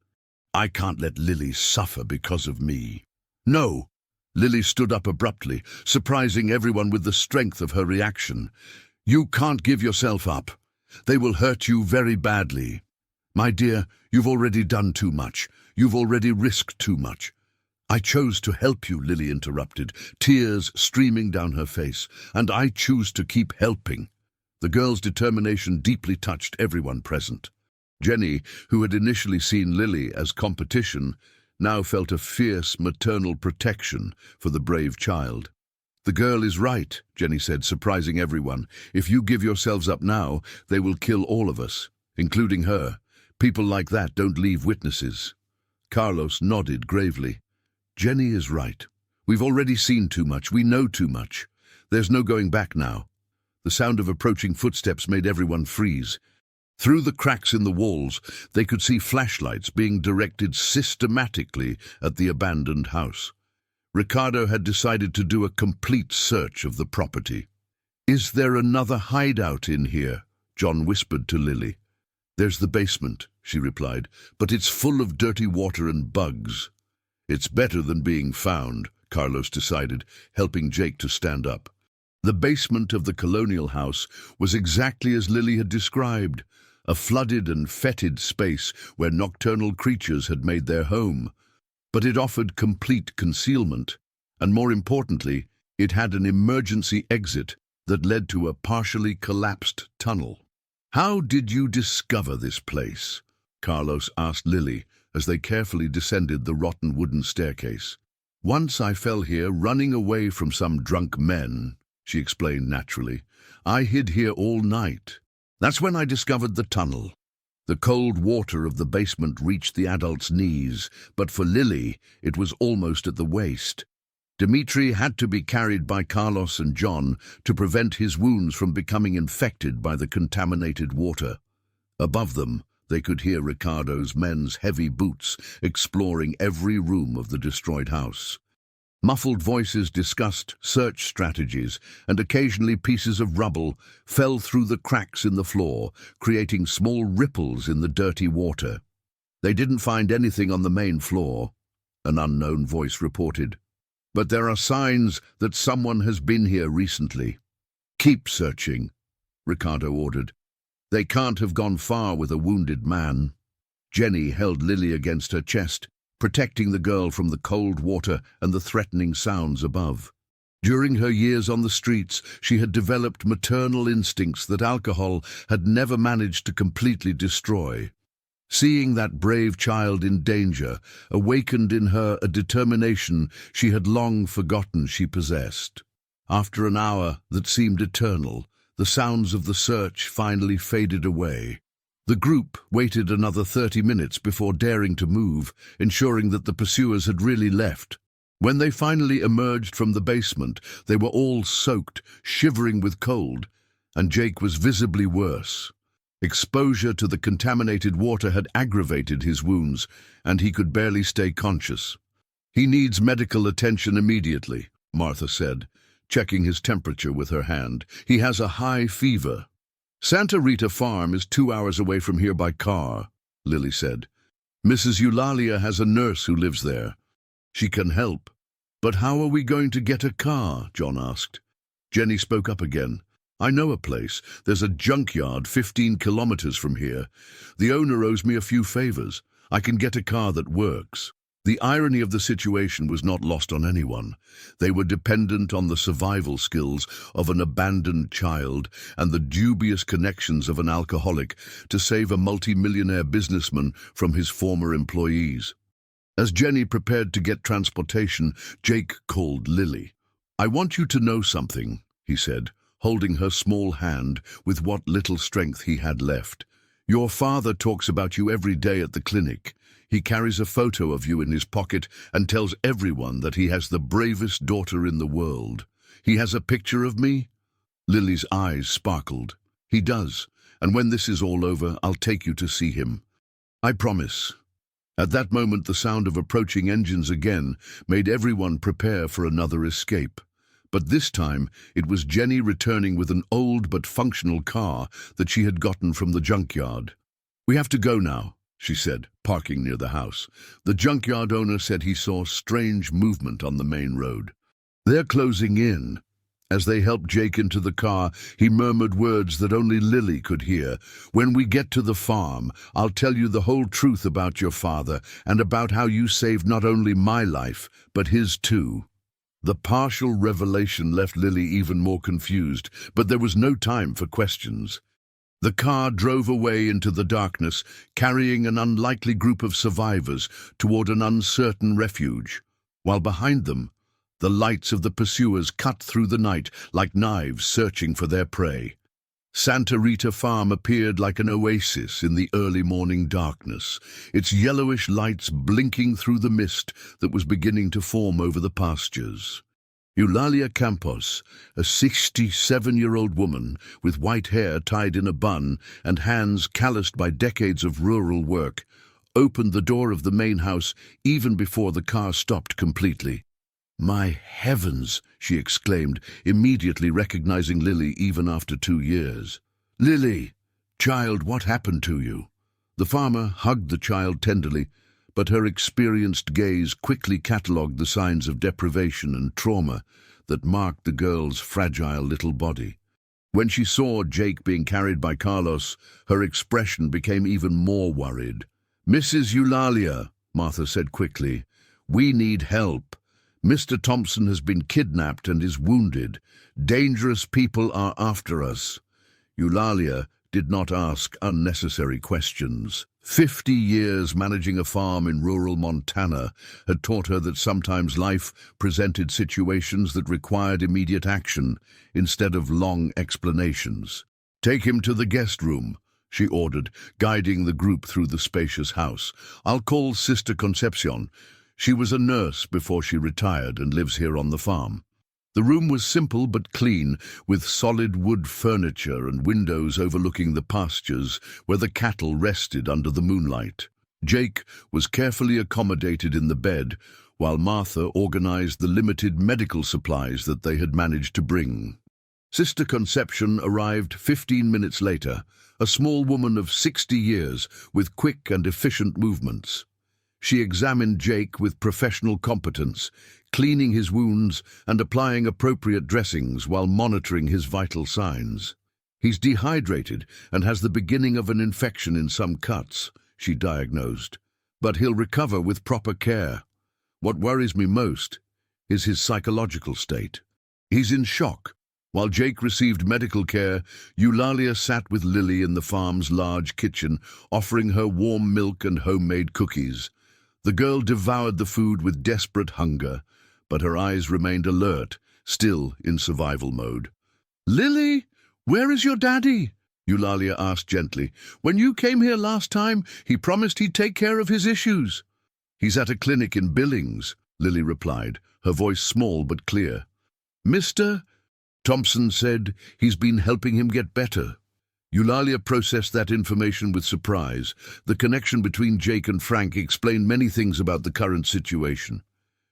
"I can't let Lily suffer because of me." "No!" Lily stood up abruptly, surprising everyone with the strength of her reaction. "You can't give yourself up. They will hurt you very badly." "My dear, you've already done too much. You've already risked too much." "I chose to help you," Lily interrupted, tears streaming down her face, "and I choose to keep helping." The girl's determination deeply touched everyone present. Jenny, who had initially seen Lily as competition, now felt a fierce maternal protection for the brave child. "The girl is right," Jenny said, surprising everyone. "If you give yourselves up now, they will kill all of us, including her. People like that don't leave witnesses." Carlos nodded gravely. "Jenny is right. We've already seen too much. We know too much. There's no going back now." The sound of approaching footsteps made everyone freeze. Through the cracks in the walls, they could see flashlights being directed systematically at the abandoned house. Ricardo had decided to do a complete search of the property. "Is there another hideout in here?" John whispered to Lily. "There's the basement," she replied, "but it's full of dirty water and bugs." "It's better than being found," Carlos decided, helping Jake to stand up. The basement of the colonial house was exactly as Lily had described, a flooded and fetid space where nocturnal creatures had made their home. But it offered complete concealment, and more importantly, it had an emergency exit that led to a partially collapsed tunnel. "How did you discover this place?" Carlos asked Lily as they carefully descended the rotten wooden staircase. "Once I fell here running away from some drunk men," she explained naturally. "I hid here all night. That's when I discovered the tunnel." The cold water of the basement reached the adult's knees, but for Lily, it was almost at the waist. Dimitri had to be carried by Carlos and John to prevent his wounds from becoming infected by the contaminated water. Above them, they could hear Ricardo's men's heavy boots exploring every room of the destroyed house. Muffled voices discussed search strategies, and occasionally pieces of rubble fell through the cracks in the floor, creating small ripples in the dirty water. "They didn't find anything on the main floor," an unknown voice reported. "But there are signs that someone has been here recently." "Keep searching," Ricardo ordered. "They can't have gone far with a wounded man." Jenny held Lily against her chest, protecting the girl from the cold water and the threatening sounds above. During her years on the streets, she had developed maternal instincts that alcohol had never managed to completely destroy. Seeing that brave child in danger awakened in her a determination she had long forgotten she possessed. After an hour that seemed eternal, the sounds of the search finally faded away. The group waited another 30 minutes before daring to move, ensuring that the pursuers had really left. When they finally emerged from the basement, they were all soaked, shivering with cold, and Jake was visibly worse. Exposure to the contaminated water had aggravated his wounds, and he could barely stay conscious. "He needs medical attention immediately," Martha said, checking his temperature with her hand. "He has a high fever." "Santa Rita Farm is 2 hours away from here by car," Lily said. "Mrs. Eulalia has a nurse who lives there. She can help." "But how are we going to get a car?" John asked. Jenny spoke up again. "I know a place. There's a junkyard 15 kilometers from here. The owner owes me a few favors. I can get a car that works." The irony of the situation was not lost on anyone. They were dependent on the survival skills of an abandoned child and the dubious connections of an alcoholic to save a multi-millionaire businessman from his former employees. As Jenny prepared to get transportation, Jake called Lily. "I want you to know something," he said, holding her small hand with what little strength he had left. "Your father talks about you every day at the clinic. He carries a photo of you in his pocket and tells everyone that he has the bravest daughter in the world. He has a picture of me?" Lily's eyes sparkled. "He does, and when this is all over, I'll take you to see him. I promise." At that moment, the sound of approaching engines again made everyone prepare for another escape. But this time, it was Jenny returning with an old but functional car that she had gotten from the junkyard. "We have to go now," she said, parking near the house. The junkyard owner said he saw strange movement on the main road. "They're closing in." As they helped Jake into the car, he murmured words that only Lily could hear. "When we get to the farm, I'll tell you the whole truth about your father and about how you saved not only my life, but his too." The partial revelation left Lily even more confused, but there was no time for questions. The car drove away into the darkness, carrying an unlikely group of survivors toward an uncertain refuge, while behind them, the lights of the pursuers cut through the night like knives searching for their prey. Santa Rita Farm appeared like an oasis in the early morning darkness, its yellowish lights blinking through the mist that was beginning to form over the pastures. Eulalia Campos, a 67-year-old woman with white hair tied in a bun and hands calloused by decades of rural work, opened the door of the main house even before the car stopped completely. "My heavens!" she exclaimed, immediately recognizing Lily even after 2 years. "Lily, child, what happened to you?" The farmer hugged the child tenderly, but her experienced gaze quickly catalogued the signs of deprivation and trauma that marked the girl's fragile little body. When she saw Jake being carried by Carlos, her expression became even more worried. "Mrs. Eulalia," Martha said quickly, "we need help. Mr. Thompson has been kidnapped and is wounded. Dangerous people are after us." Eulalia did not ask unnecessary questions. 50 years managing a farm in rural Montana had taught her that sometimes life presented situations that required immediate action instead of long explanations. "Take him to the guest room," she ordered, guiding the group through the spacious house. "I'll call Sister Concepcion. She was a nurse before she retired and lives here on the farm." The room was simple but clean, with solid wood furniture and windows overlooking the pastures where the cattle rested under the moonlight. Jake was carefully accommodated in the bed, while Martha organized the limited medical supplies that they had managed to bring. Sister Concepcion arrived 15 minutes later, a small woman of 60 years with quick and efficient movements. She examined Jake with professional competence, cleaning his wounds and applying appropriate dressings while monitoring his vital signs. "He's dehydrated and has the beginning of an infection in some cuts," she diagnosed, "but he'll recover with proper care. What worries me most is his psychological state. He's in shock." While Jake received medical care, Eulalia sat with Lily in the farm's large kitchen, offering her warm milk and homemade cookies. The girl devoured the food with desperate hunger, but her eyes remained alert, still in survival mode. "Lily, where is your daddy?" Eulalia asked gently. "When you came here last time, he promised he'd take care of his issues." "He's at a clinic in Billings," Lily replied, her voice small but clear. "Mr. Thompson said he's been helping him get better." Eulalia processed that information with surprise. The connection between Jake and Frank explained many things about the current situation.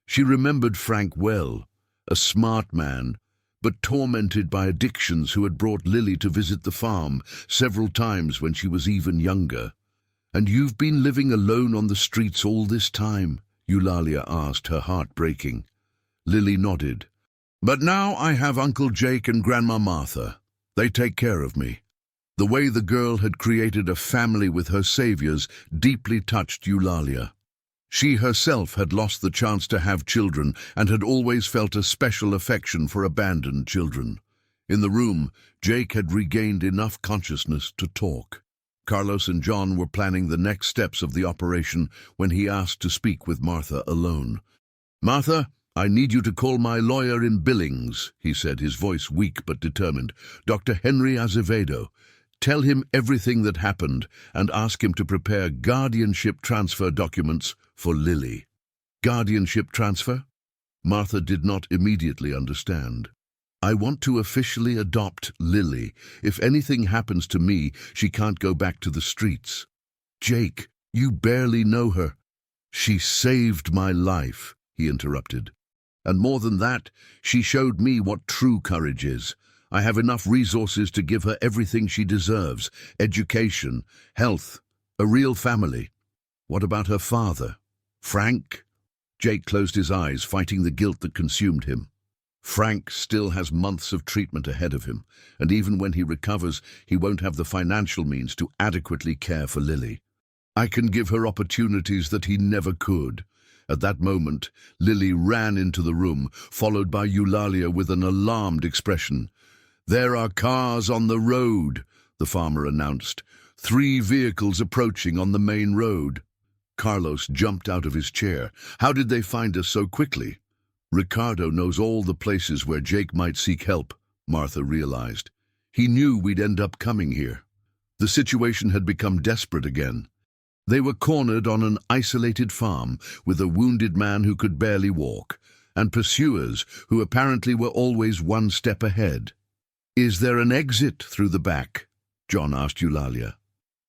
She remembered Frank well, a smart man, but tormented by addictions, who had brought Lily to visit the farm several times when she was even younger. "And you've been living alone on the streets all this time?" Eulalia asked, her heart breaking. Lily nodded. "But now I have Uncle Jake and Grandma Martha. They take care of me." The way the girl had created a family with her saviors deeply touched Eulalia. She herself had lost the chance to have children and had always felt a special affection for abandoned children. In the room, Jake had regained enough consciousness to talk. Carlos and John were planning the next steps of the operation when he asked to speak with Martha alone. "Martha, "I need you to call my lawyer in Billings," he said, his voice weak but determined. "Dr. Henry Azevedo. Tell him everything that happened and ask him to prepare guardianship transfer documents for Lily." Guardianship transfer? Martha did not immediately understand. "I want to officially adopt Lily. If anything happens to me, she can't go back to the streets." "Jake, you barely know her." "She saved my life," he interrupted. "And more than that, she showed me what true courage is. I have enough resources to give her everything she deserves: education, health, a real family." "What about her father? Frank?" Jake closed his eyes, fighting the guilt that consumed him. "Frank still has months of treatment ahead of him, and even when he recovers, he won't have the financial means to adequately care for Lily. I can give her opportunities that he never could." At that moment, Lily ran into the room, followed by Eulalia with an alarmed expression. "There are cars on the road," the farmer announced. "3 vehicles approaching on the main road." Carlos jumped out of his chair. "How did they find us so quickly?" "Ricardo knows all the places where Jake might seek help," Martha realized. "He knew we'd end up coming here." The situation had become desperate again. They were cornered on an isolated farm with a wounded man who could barely walk, and pursuers who apparently were always one step ahead. "Is there an exit through the back?" John asked Eulalia.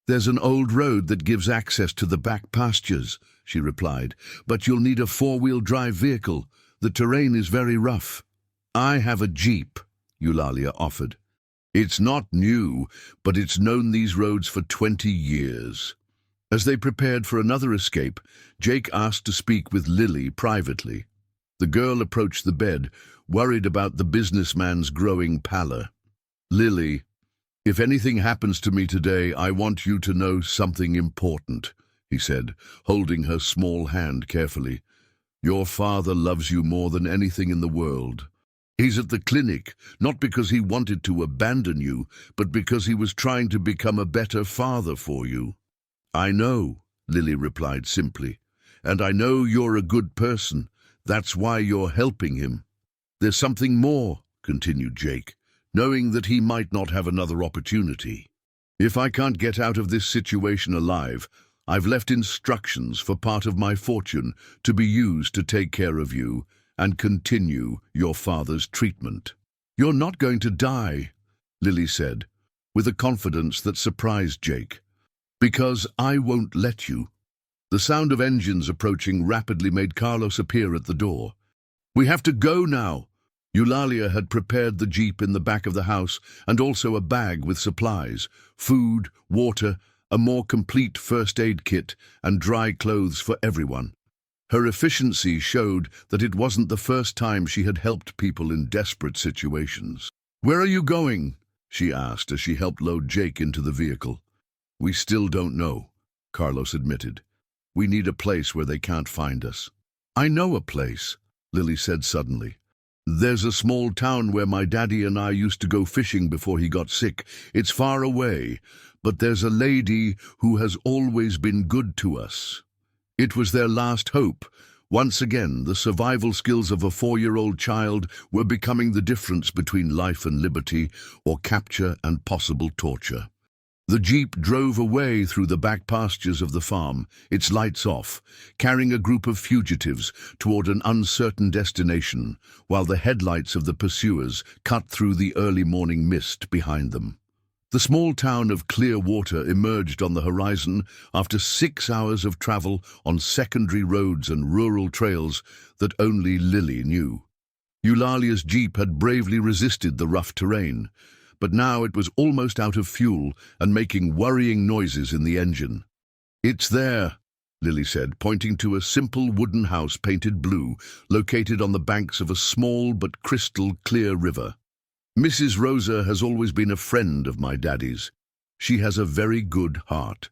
"There's an old road that gives access to the back pastures," she replied, "but you'll need a 4-wheel drive vehicle. The terrain is very rough." "I have a Jeep," Eulalia offered. "It's not new, but it's known these roads for 20 years. As they prepared for another escape, Jake asked to speak with Lily privately. The girl approached the bed, worried about the businessman's growing pallor. "Lily, if anything happens to me today, I want you to know something important," he said, holding her small hand carefully. "Your father loves you more than anything in the world. He's at the clinic, not because he wanted to abandon you, but because he was trying to become a better father for you." "I know," Lily replied simply, "and I know you're a good person. That's why you're helping him." "There's something more," continued Jake, knowing that he might not have another opportunity. "If I can't get out of this situation alive, I've left instructions for part of my fortune to be used to take care of you and continue your father's treatment." "You're not going to die," Lily said, with a confidence that surprised Jake. "Because I won't let you." The sound of engines approaching rapidly made Carlos appear at the door. "We have to go now." Eulalia had prepared the Jeep in the back of the house and also a bag with supplies, food, water, a more complete first aid kit, and dry clothes for everyone. Her efficiency showed that it wasn't the first time she had helped people in desperate situations. "Where are you going?" she asked as she helped load Jake into the vehicle. "We still don't know," Carlos admitted. "We need a place where they can't find us." "I know a place," Lily said suddenly. "There's a small town where my daddy and I used to go fishing before he got sick. It's far away, but there's a lady who has always been good to us." It was their last hope. Once again, the survival skills of a 4-year-old child were becoming the difference between life and liberty, or capture and possible torture. The Jeep drove away through the back pastures of the farm, its lights off, carrying a group of fugitives toward an uncertain destination, while the headlights of the pursuers cut through the early morning mist behind them. The small town of Clearwater emerged on the horizon after 6 hours of travel on secondary roads and rural trails that only Lily knew. Eulalia's Jeep had bravely resisted the rough terrain, but now it was almost out of fuel and making worrying noises in the engine. "It's there," Lily said, pointing to a simple wooden house painted blue, located on the banks of a small but crystal clear river. "Mrs. Rosa has always been a friend of my daddy's. She has a very good heart."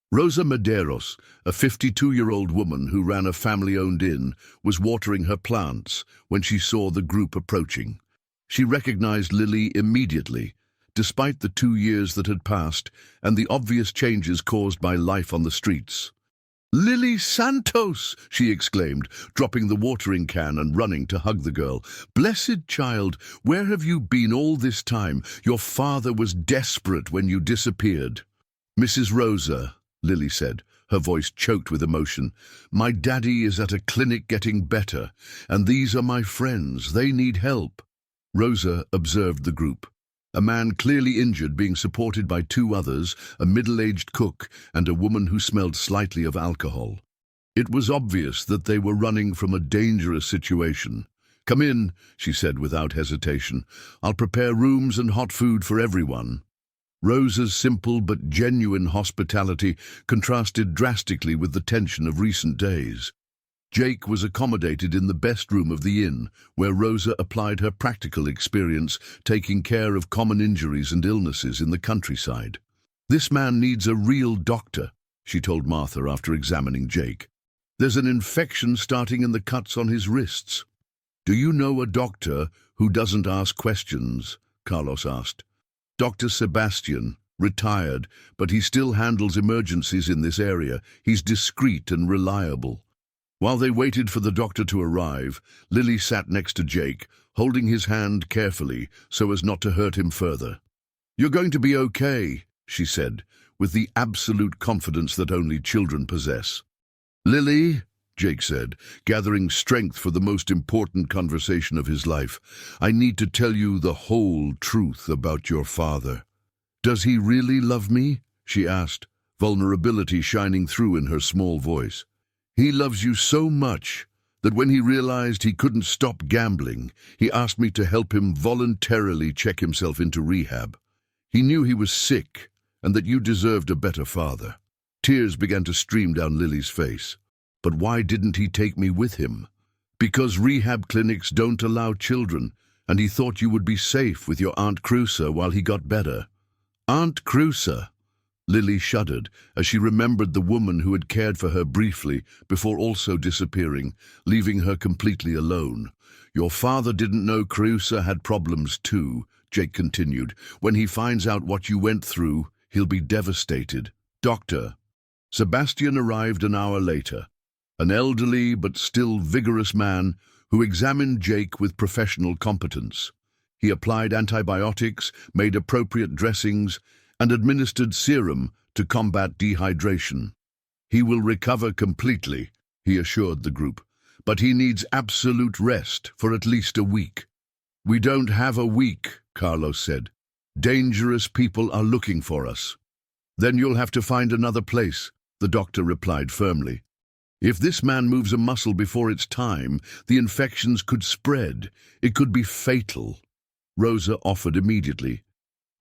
Rosa Medeiros, a 52-year-old woman who ran a family-owned inn, was watering her plants when she saw the group approaching. She recognized Lily immediately, despite the 2 years that had passed and the obvious changes caused by life on the streets. Lily Santos, she exclaimed, dropping the watering can and running to hug the girl. Blessed child, where have you been all this time? Your father was desperate when you disappeared. Mrs. Rosa, Lily said, her voice choked with emotion, my daddy is at a clinic getting better, and these are my friends. They need help. Rosa observed the group. A man clearly injured being supported by two others, a middle-aged cook and a woman who smelled slightly of alcohol. It was obvious that they were running from a dangerous situation. Come in, she said without hesitation. I'll prepare rooms and hot food for everyone. Rosa's simple but genuine hospitality contrasted drastically with the tension of recent days. Jake was accommodated in the best room of the inn, where Rosa applied her practical experience taking care of common injuries and illnesses in the countryside. This man needs a real doctor, she told Martha after examining Jake. There's an infection starting in the cuts on his wrists. Do you know a doctor who doesn't ask questions? Carlos asked. Dr. Sebastian, retired, but he still handles emergencies in this area. He's discreet and reliable. While they waited for the doctor to arrive, Lily sat next to Jake, holding his hand carefully so as not to hurt him further. You're going to be okay, she said, with the absolute confidence that only children possess. Lily, Jake said, gathering strength for the most important conversation of his life, I need to tell you the whole truth about your father. Does he really love me? She asked, vulnerability shining through in her small voice. He loves you so much that when he realized he couldn't stop gambling, he asked me to help him voluntarily check himself into rehab. He knew he was sick and that you deserved a better father. Tears began to stream down Lily's face. But why didn't he take me with him? Because rehab clinics don't allow children, and he thought you would be safe with your Aunt Crusoe while he got better. Aunt Crusoe? Lily shuddered as she remembered the woman who had cared for her briefly before also disappearing, leaving her completely alone. Your father didn't know Crusoe had problems too, Jake continued. When he finds out what you went through, he'll be devastated. Doctor. Sebastian arrived an hour later, an elderly but still vigorous man who examined Jake with professional competence. He applied antibiotics, made appropriate dressings, and administered serum to combat dehydration. He will recover completely, he assured the group, but he needs absolute rest for at least a week. We don't have a week, Carlos said. Dangerous people are looking for us. Then you'll have to find another place, the doctor replied firmly. If this man moves a muscle before its time, the infections could spread. It could be fatal. Rosa offered immediately.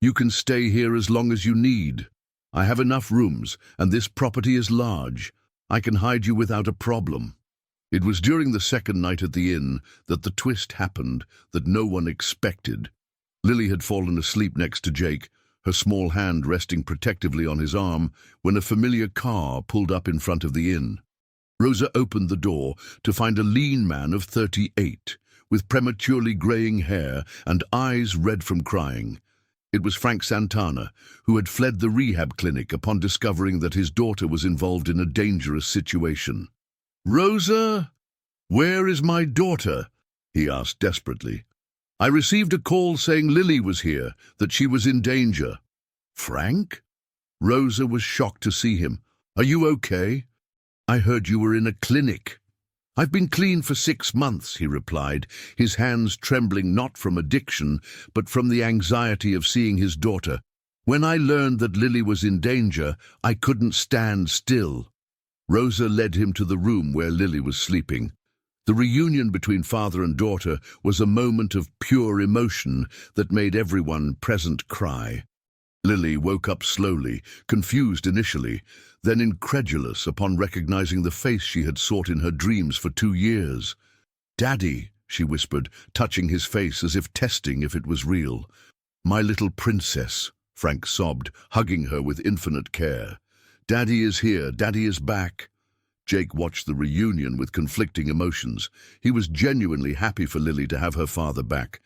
You can stay here as long as you need. I have enough rooms, and this property is large. I can hide you without a problem. It was during the second night at the inn that the twist happened that no one expected. Lily had fallen asleep next to Jake, her small hand resting protectively on his arm, when a familiar car pulled up in front of the inn. Rosa opened the door to find a lean man of 38, with prematurely graying hair and eyes red from crying. It was Frank Santana, who had fled the rehab clinic upon discovering that his daughter was involved in a dangerous situation. Rosa, where is my daughter? He asked desperately. I received a call saying Lily was here, that she was in danger. Frank? Rosa was shocked to see him. Are you okay? I heard you were in a clinic. I've been clean for 6 months, he replied, his hands trembling not from addiction, but from the anxiety of seeing his daughter. When I learned that Lily was in danger, I couldn't stand still. Rosa led him to the room where Lily was sleeping. The reunion between father and daughter was a moment of pure emotion that made everyone present cry. Lily woke up slowly, confused initially, then incredulous upon recognizing the face she had sought in her dreams for 2 years. Daddy, she whispered, touching his face as if testing if it was real. My little princess, Frank sobbed, hugging her with infinite care. Daddy is here, Daddy is back. Jake watched the reunion with conflicting emotions. He was genuinely happy for Lily to have her father back,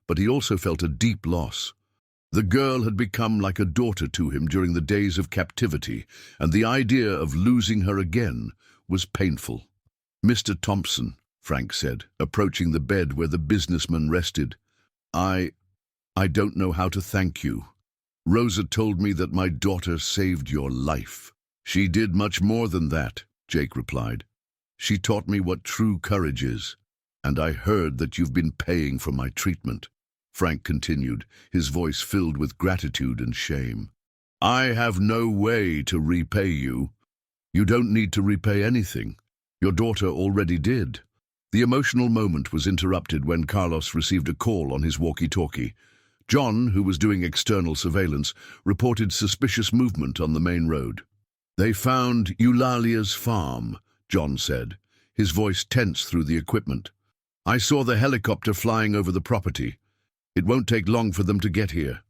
but he also felt a deep loss. The girl had become like a daughter to him during the days of captivity, and the idea of losing her again was painful. "Mr. Thompson," Frank said, approaching the bed where the businessman rested, I don't know how to thank you. Rosa told me that my daughter saved your life." "She did much more than that," Jake replied. "She taught me what true courage is, and I heard that you've been paying for my treatment." Frank continued, his voice filled with gratitude and shame. "I have no way to repay you." "You don't need to repay anything. Your daughter already did." The emotional moment was interrupted when Carlos received a call on his walkie-talkie. John, who was doing external surveillance, reported suspicious movement on the main road. "They found Eulalia's farm," John said, his voice tense through the equipment. "I saw the helicopter flying over the property. It won't take long for them to get here."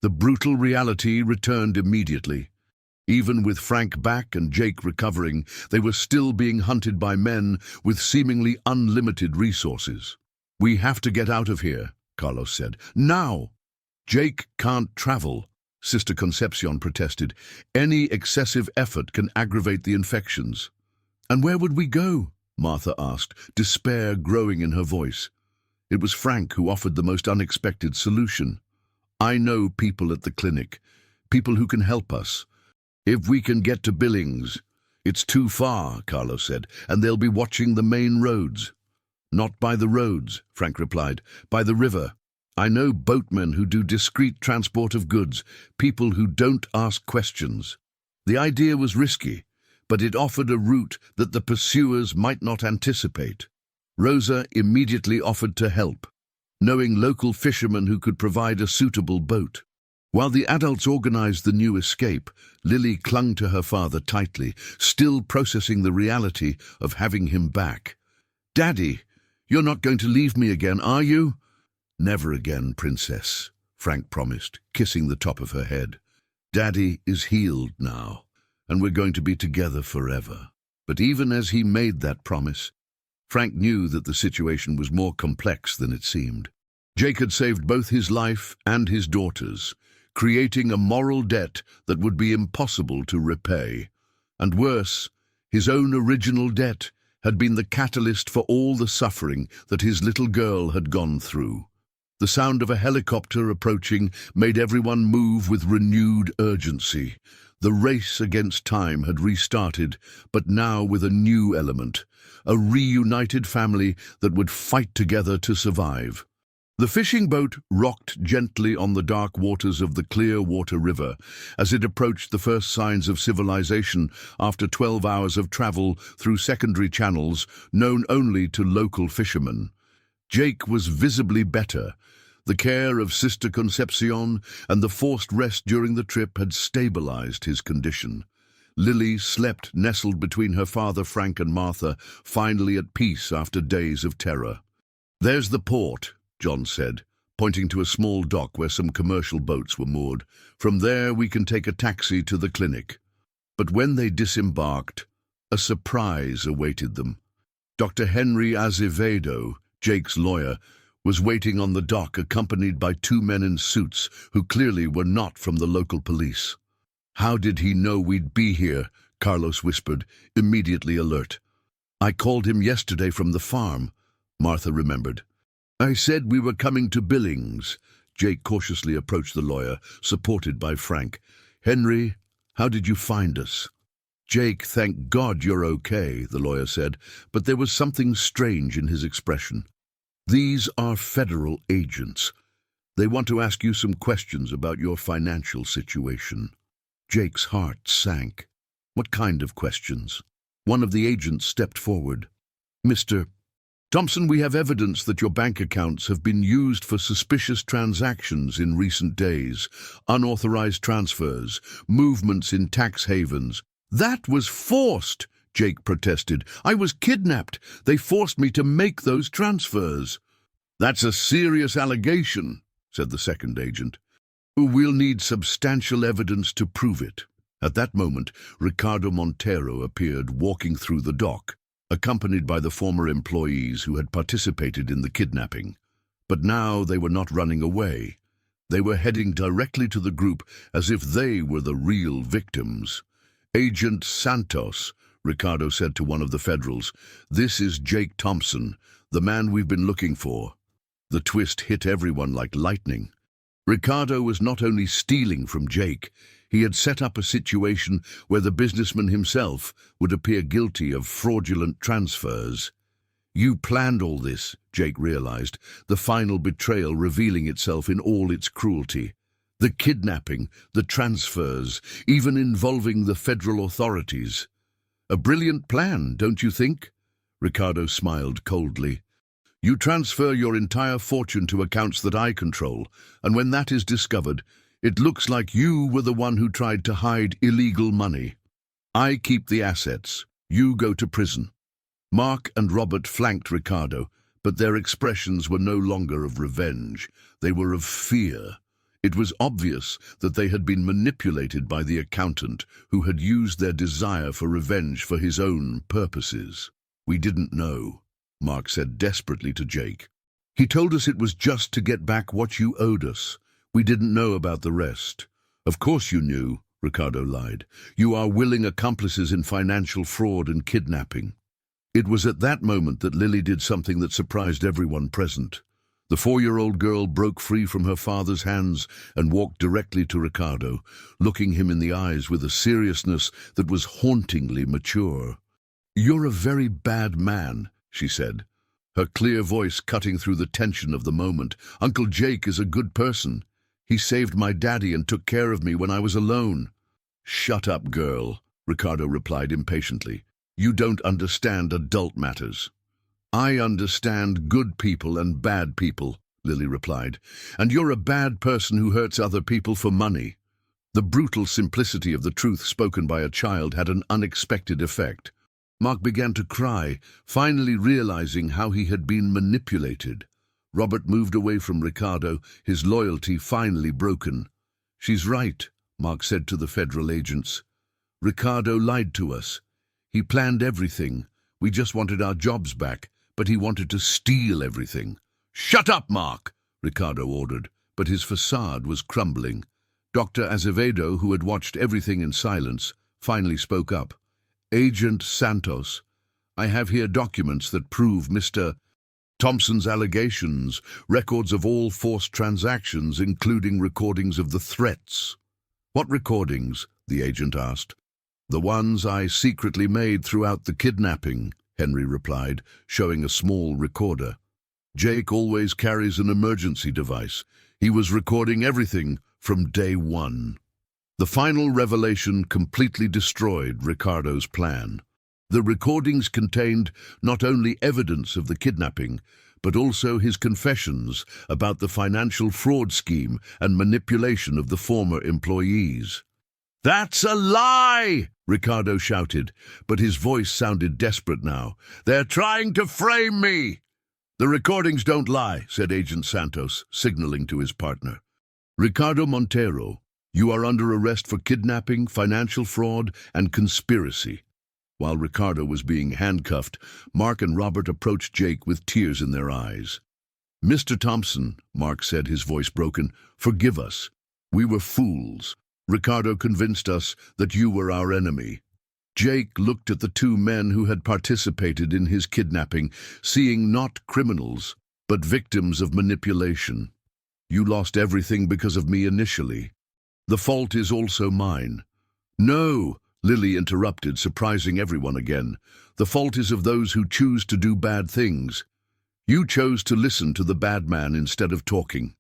The brutal reality returned immediately. Even with Frank back and Jake recovering, they were still being hunted by men with seemingly unlimited resources. "We have to get out of here," Carlos said. "Now!" "Jake can't travel," Sister Concepcion protested. "Any excessive effort can aggravate the infections." "And where would we go?" Martha asked, despair growing in her voice. It was Frank who offered the most unexpected solution. "I know people at the clinic, people who can help us. If we can get to Billings." "It's too far," Carlos said, "and they'll be watching the main roads." "Not by the roads," Frank replied, "by the river. I know boatmen who do discreet transport of goods, people who don't ask questions." The idea was risky, but it offered a route that the pursuers might not anticipate. Rosa immediately offered to help, knowing local fishermen who could provide a suitable boat. While the adults organized the new escape, Lily clung to her father tightly, still processing the reality of having him back. "Daddy, you're not going to leave me again, are you?" "Never again, Princess," Frank promised, kissing the top of her head. "Daddy is healed now, and we're going to be together forever." But even as he made that promise, Frank knew that the situation was more complex than it seemed. Jake had saved both his life and his daughter's, creating a moral debt that would be impossible to repay. And worse, his own original debt had been the catalyst for all the suffering that his little girl had gone through. The sound of a helicopter approaching made everyone move with renewed urgency. The race against time had restarted, but now with a new element, a reunited family that would fight together to survive. The fishing boat rocked gently on the dark waters of the Clearwater River as it approached the first signs of civilization after 12 hours of travel through secondary channels known only to local fishermen. Jake was visibly better. The care of Sister Concepcion and the forced rest during the trip had stabilized his condition. Lily slept nestled between her father Frank and Martha, finally at peace after days of terror. "There's the port," John said, pointing to a small dock where some commercial boats were moored. "From there we can take a taxi to the clinic." But when they disembarked, a surprise awaited them. Dr. Henry Azevedo, Jake's lawyer, was waiting on the dock accompanied by 2 men in suits who clearly were not from the local police. "How did he know we'd be here?" Carlos whispered, immediately alert. "I called him yesterday from the farm," Martha remembered. "I said we were coming to Billings." Jake cautiously approached the lawyer, supported by Frank. "Henry, how did you find us?" "Jake, thank God you're okay," the lawyer said, but there was something strange in his expression. "These are federal agents. They want to ask you some questions about your financial situation." Jake's heart sank. "What kind of questions?" One of the agents stepped forward. "Mr. Thompson, we have evidence that your bank accounts have been used for suspicious transactions in recent days, unauthorized transfers, movements in tax havens." "That was forced," Jake protested. "I was kidnapped. They forced me to make those transfers." "That's a serious allegation," said the second agent. "We'll need substantial evidence to prove it." At that moment, Ricardo Montero appeared walking through the dock, accompanied by the former employees who had participated in the kidnapping. But now they were not running away. They were heading directly to the group as if they were the real victims. "Agent Santos," Ricardo said to one of the Federals. "This is Jake Thompson, the man we've been looking for." The twist hit everyone like lightning. Ricardo was not only stealing from Jake, he had set up a situation where the businessman himself would appear guilty of fraudulent transfers. "You planned all this," Jake realized, the final betrayal revealing itself in all its cruelty. The kidnapping, the transfers, even involving the federal authorities. "A brilliant plan, don't you think?" Ricardo smiled coldly. "You transfer your entire fortune to accounts that I control, and when that is discovered, it looks like you were the one who tried to hide illegal money. I keep the assets. You go to prison." Mark and Robert flanked Ricardo, but their expressions were no longer of revenge. They were of fear. It was obvious that they had been manipulated by the accountant, who had used their desire for revenge for his own purposes. "We didn't know," Mark said desperately to Jake. "He told us it was just to get back what you owed us. We didn't know about the rest." "Of course you knew," Ricardo lied. "You are willing accomplices in financial fraud and kidnapping." It was at that moment that Lily did something that surprised everyone present. The 4-year-old girl broke free from her father's hands and walked directly to Ricardo, looking him in the eyes with a seriousness that was hauntingly mature. "You're a very bad man," she said, her clear voice cutting through the tension of the moment. "Uncle Jake is a good person. He saved my daddy and took care of me when I was alone." "Shut up, girl," Ricardo replied impatiently. "You don't understand adult matters." "I understand good people and bad people," Lily replied, "and you're a bad person who hurts other people for money." The brutal simplicity of the truth spoken by a child had an unexpected effect. Mark began to cry, finally realizing how he had been manipulated. Robert moved away from Ricardo, his loyalty finally broken. "She's right," Mark said to the federal agents. "Ricardo lied to us. He planned everything. We just wanted our jobs back, but he wanted to steal everything." "Shut up, Mark!" Ricardo ordered, but his facade was crumbling. Dr. Azevedo, who had watched everything in silence, finally spoke up. "Agent Santos, I have here documents that prove Mr. Thompson's allegations, records of all forced transactions, including recordings of the threats." "What recordings?" the agent asked. "The ones I secretly made throughout the kidnapping," Henry replied, showing a small recorder. "Jake always carries an emergency device. He was recording everything from day one." The final revelation completely destroyed Ricardo's plan. The recordings contained not only evidence of the kidnapping, but also his confessions about the financial fraud scheme and manipulation of the former employees. "That's a lie!" Ricardo shouted, but his voice sounded desperate now. "They're trying to frame me!" "The recordings don't lie," said Agent Santos, signaling to his partner. "Ricardo Montero, you are under arrest for kidnapping, financial fraud, and conspiracy." While Ricardo was being handcuffed, Mark and Robert approached Jake with tears in their eyes. "Mr. Thompson," Mark said, his voice broken, "forgive us. We were fools. Ricardo convinced us that you were our enemy." Jake looked at the 2 men who had participated in his kidnapping, seeing not criminals, but victims of manipulation. "You lost everything because of me initially. The fault is also mine." "No," Lily interrupted, surprising everyone again. "The fault is of those who choose to do bad things. You chose to listen to the bad man instead of talking."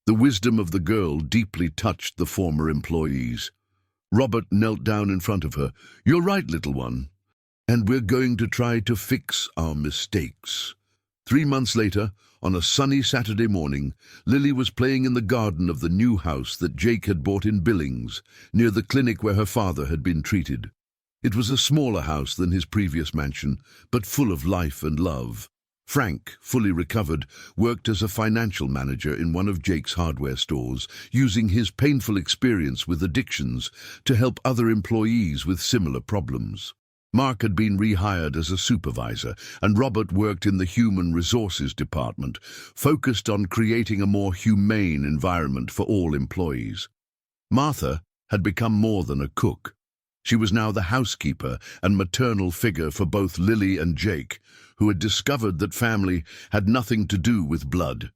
The wisdom of the girl deeply touched the former employees. Robert knelt down in front of her. "You're right, little one. And we're going to try to fix our mistakes." 3 months later, on a sunny Saturday morning, Lily was playing in the garden of the new house that Jake had bought in Billings, near the clinic where her father had been treated. It was a smaller house than his previous mansion, but full of life and love. Frank, fully recovered, worked as a financial manager in one of Jake's hardware stores, using his painful experience with addictions to help other employees with similar problems. Mark had been rehired as a supervisor, and Robert worked in the human resources department, focused on creating a more humane environment for all employees. Martha had become more than a cook. She was now the housekeeper and maternal figure for both Lily and Jake, who had discovered that family had nothing to do with blood.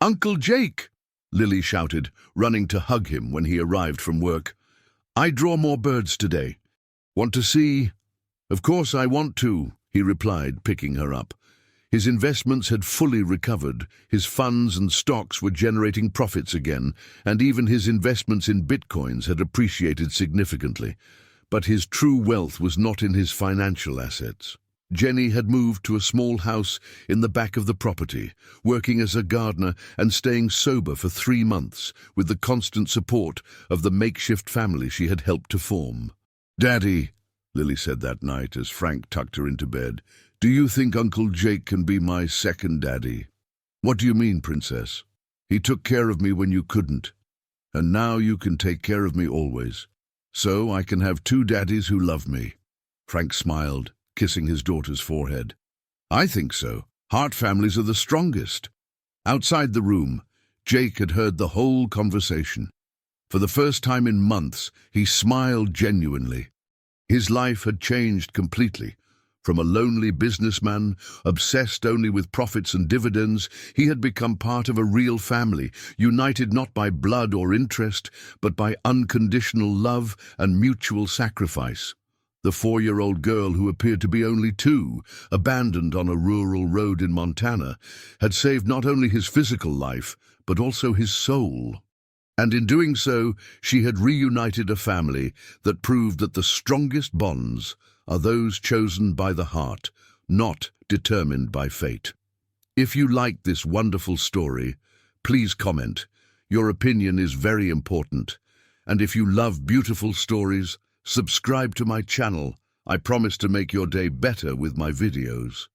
"Uncle Jake!" Lily shouted, running to hug him when he arrived from work. "I draw more birds today. Want to see?" "Of course I want to," he replied, picking her up. His investments had fully recovered, his funds and stocks were generating profits again, and even his investments in bitcoins had appreciated significantly. But his true wealth was not in his financial assets. Jenny had moved to a small house in the back of the property, working as a gardener and staying sober for 3 months, with the constant support of the makeshift family she had helped to form. "Daddy," Lily said that night as Frank tucked her into bed, "do you think Uncle Jake can be my second daddy?" "What do you mean, Princess?" "He took care of me when you couldn't, and now you can take care of me always. So I can have 2 daddies who love me." Frank smiled, kissing his daughter's forehead. "I think so. Heart families are the strongest." Outside the room, Jake had heard the whole conversation. For the first time in months, he smiled genuinely. His life had changed completely. From a lonely businessman, obsessed only with profits and dividends, he had become part of a real family, united not by blood or interest, but by unconditional love and mutual sacrifice. The 4-year-old girl, who appeared to be only 2, abandoned on a rural road in Montana, had saved not only his physical life, but also his soul. And in doing so, she had reunited a family that proved that the strongest bonds are those chosen by the heart, not determined by fate. If you liked this wonderful story, please comment. Your opinion is very important. And if you love beautiful stories, subscribe to my channel. I promise to make your day better with my videos.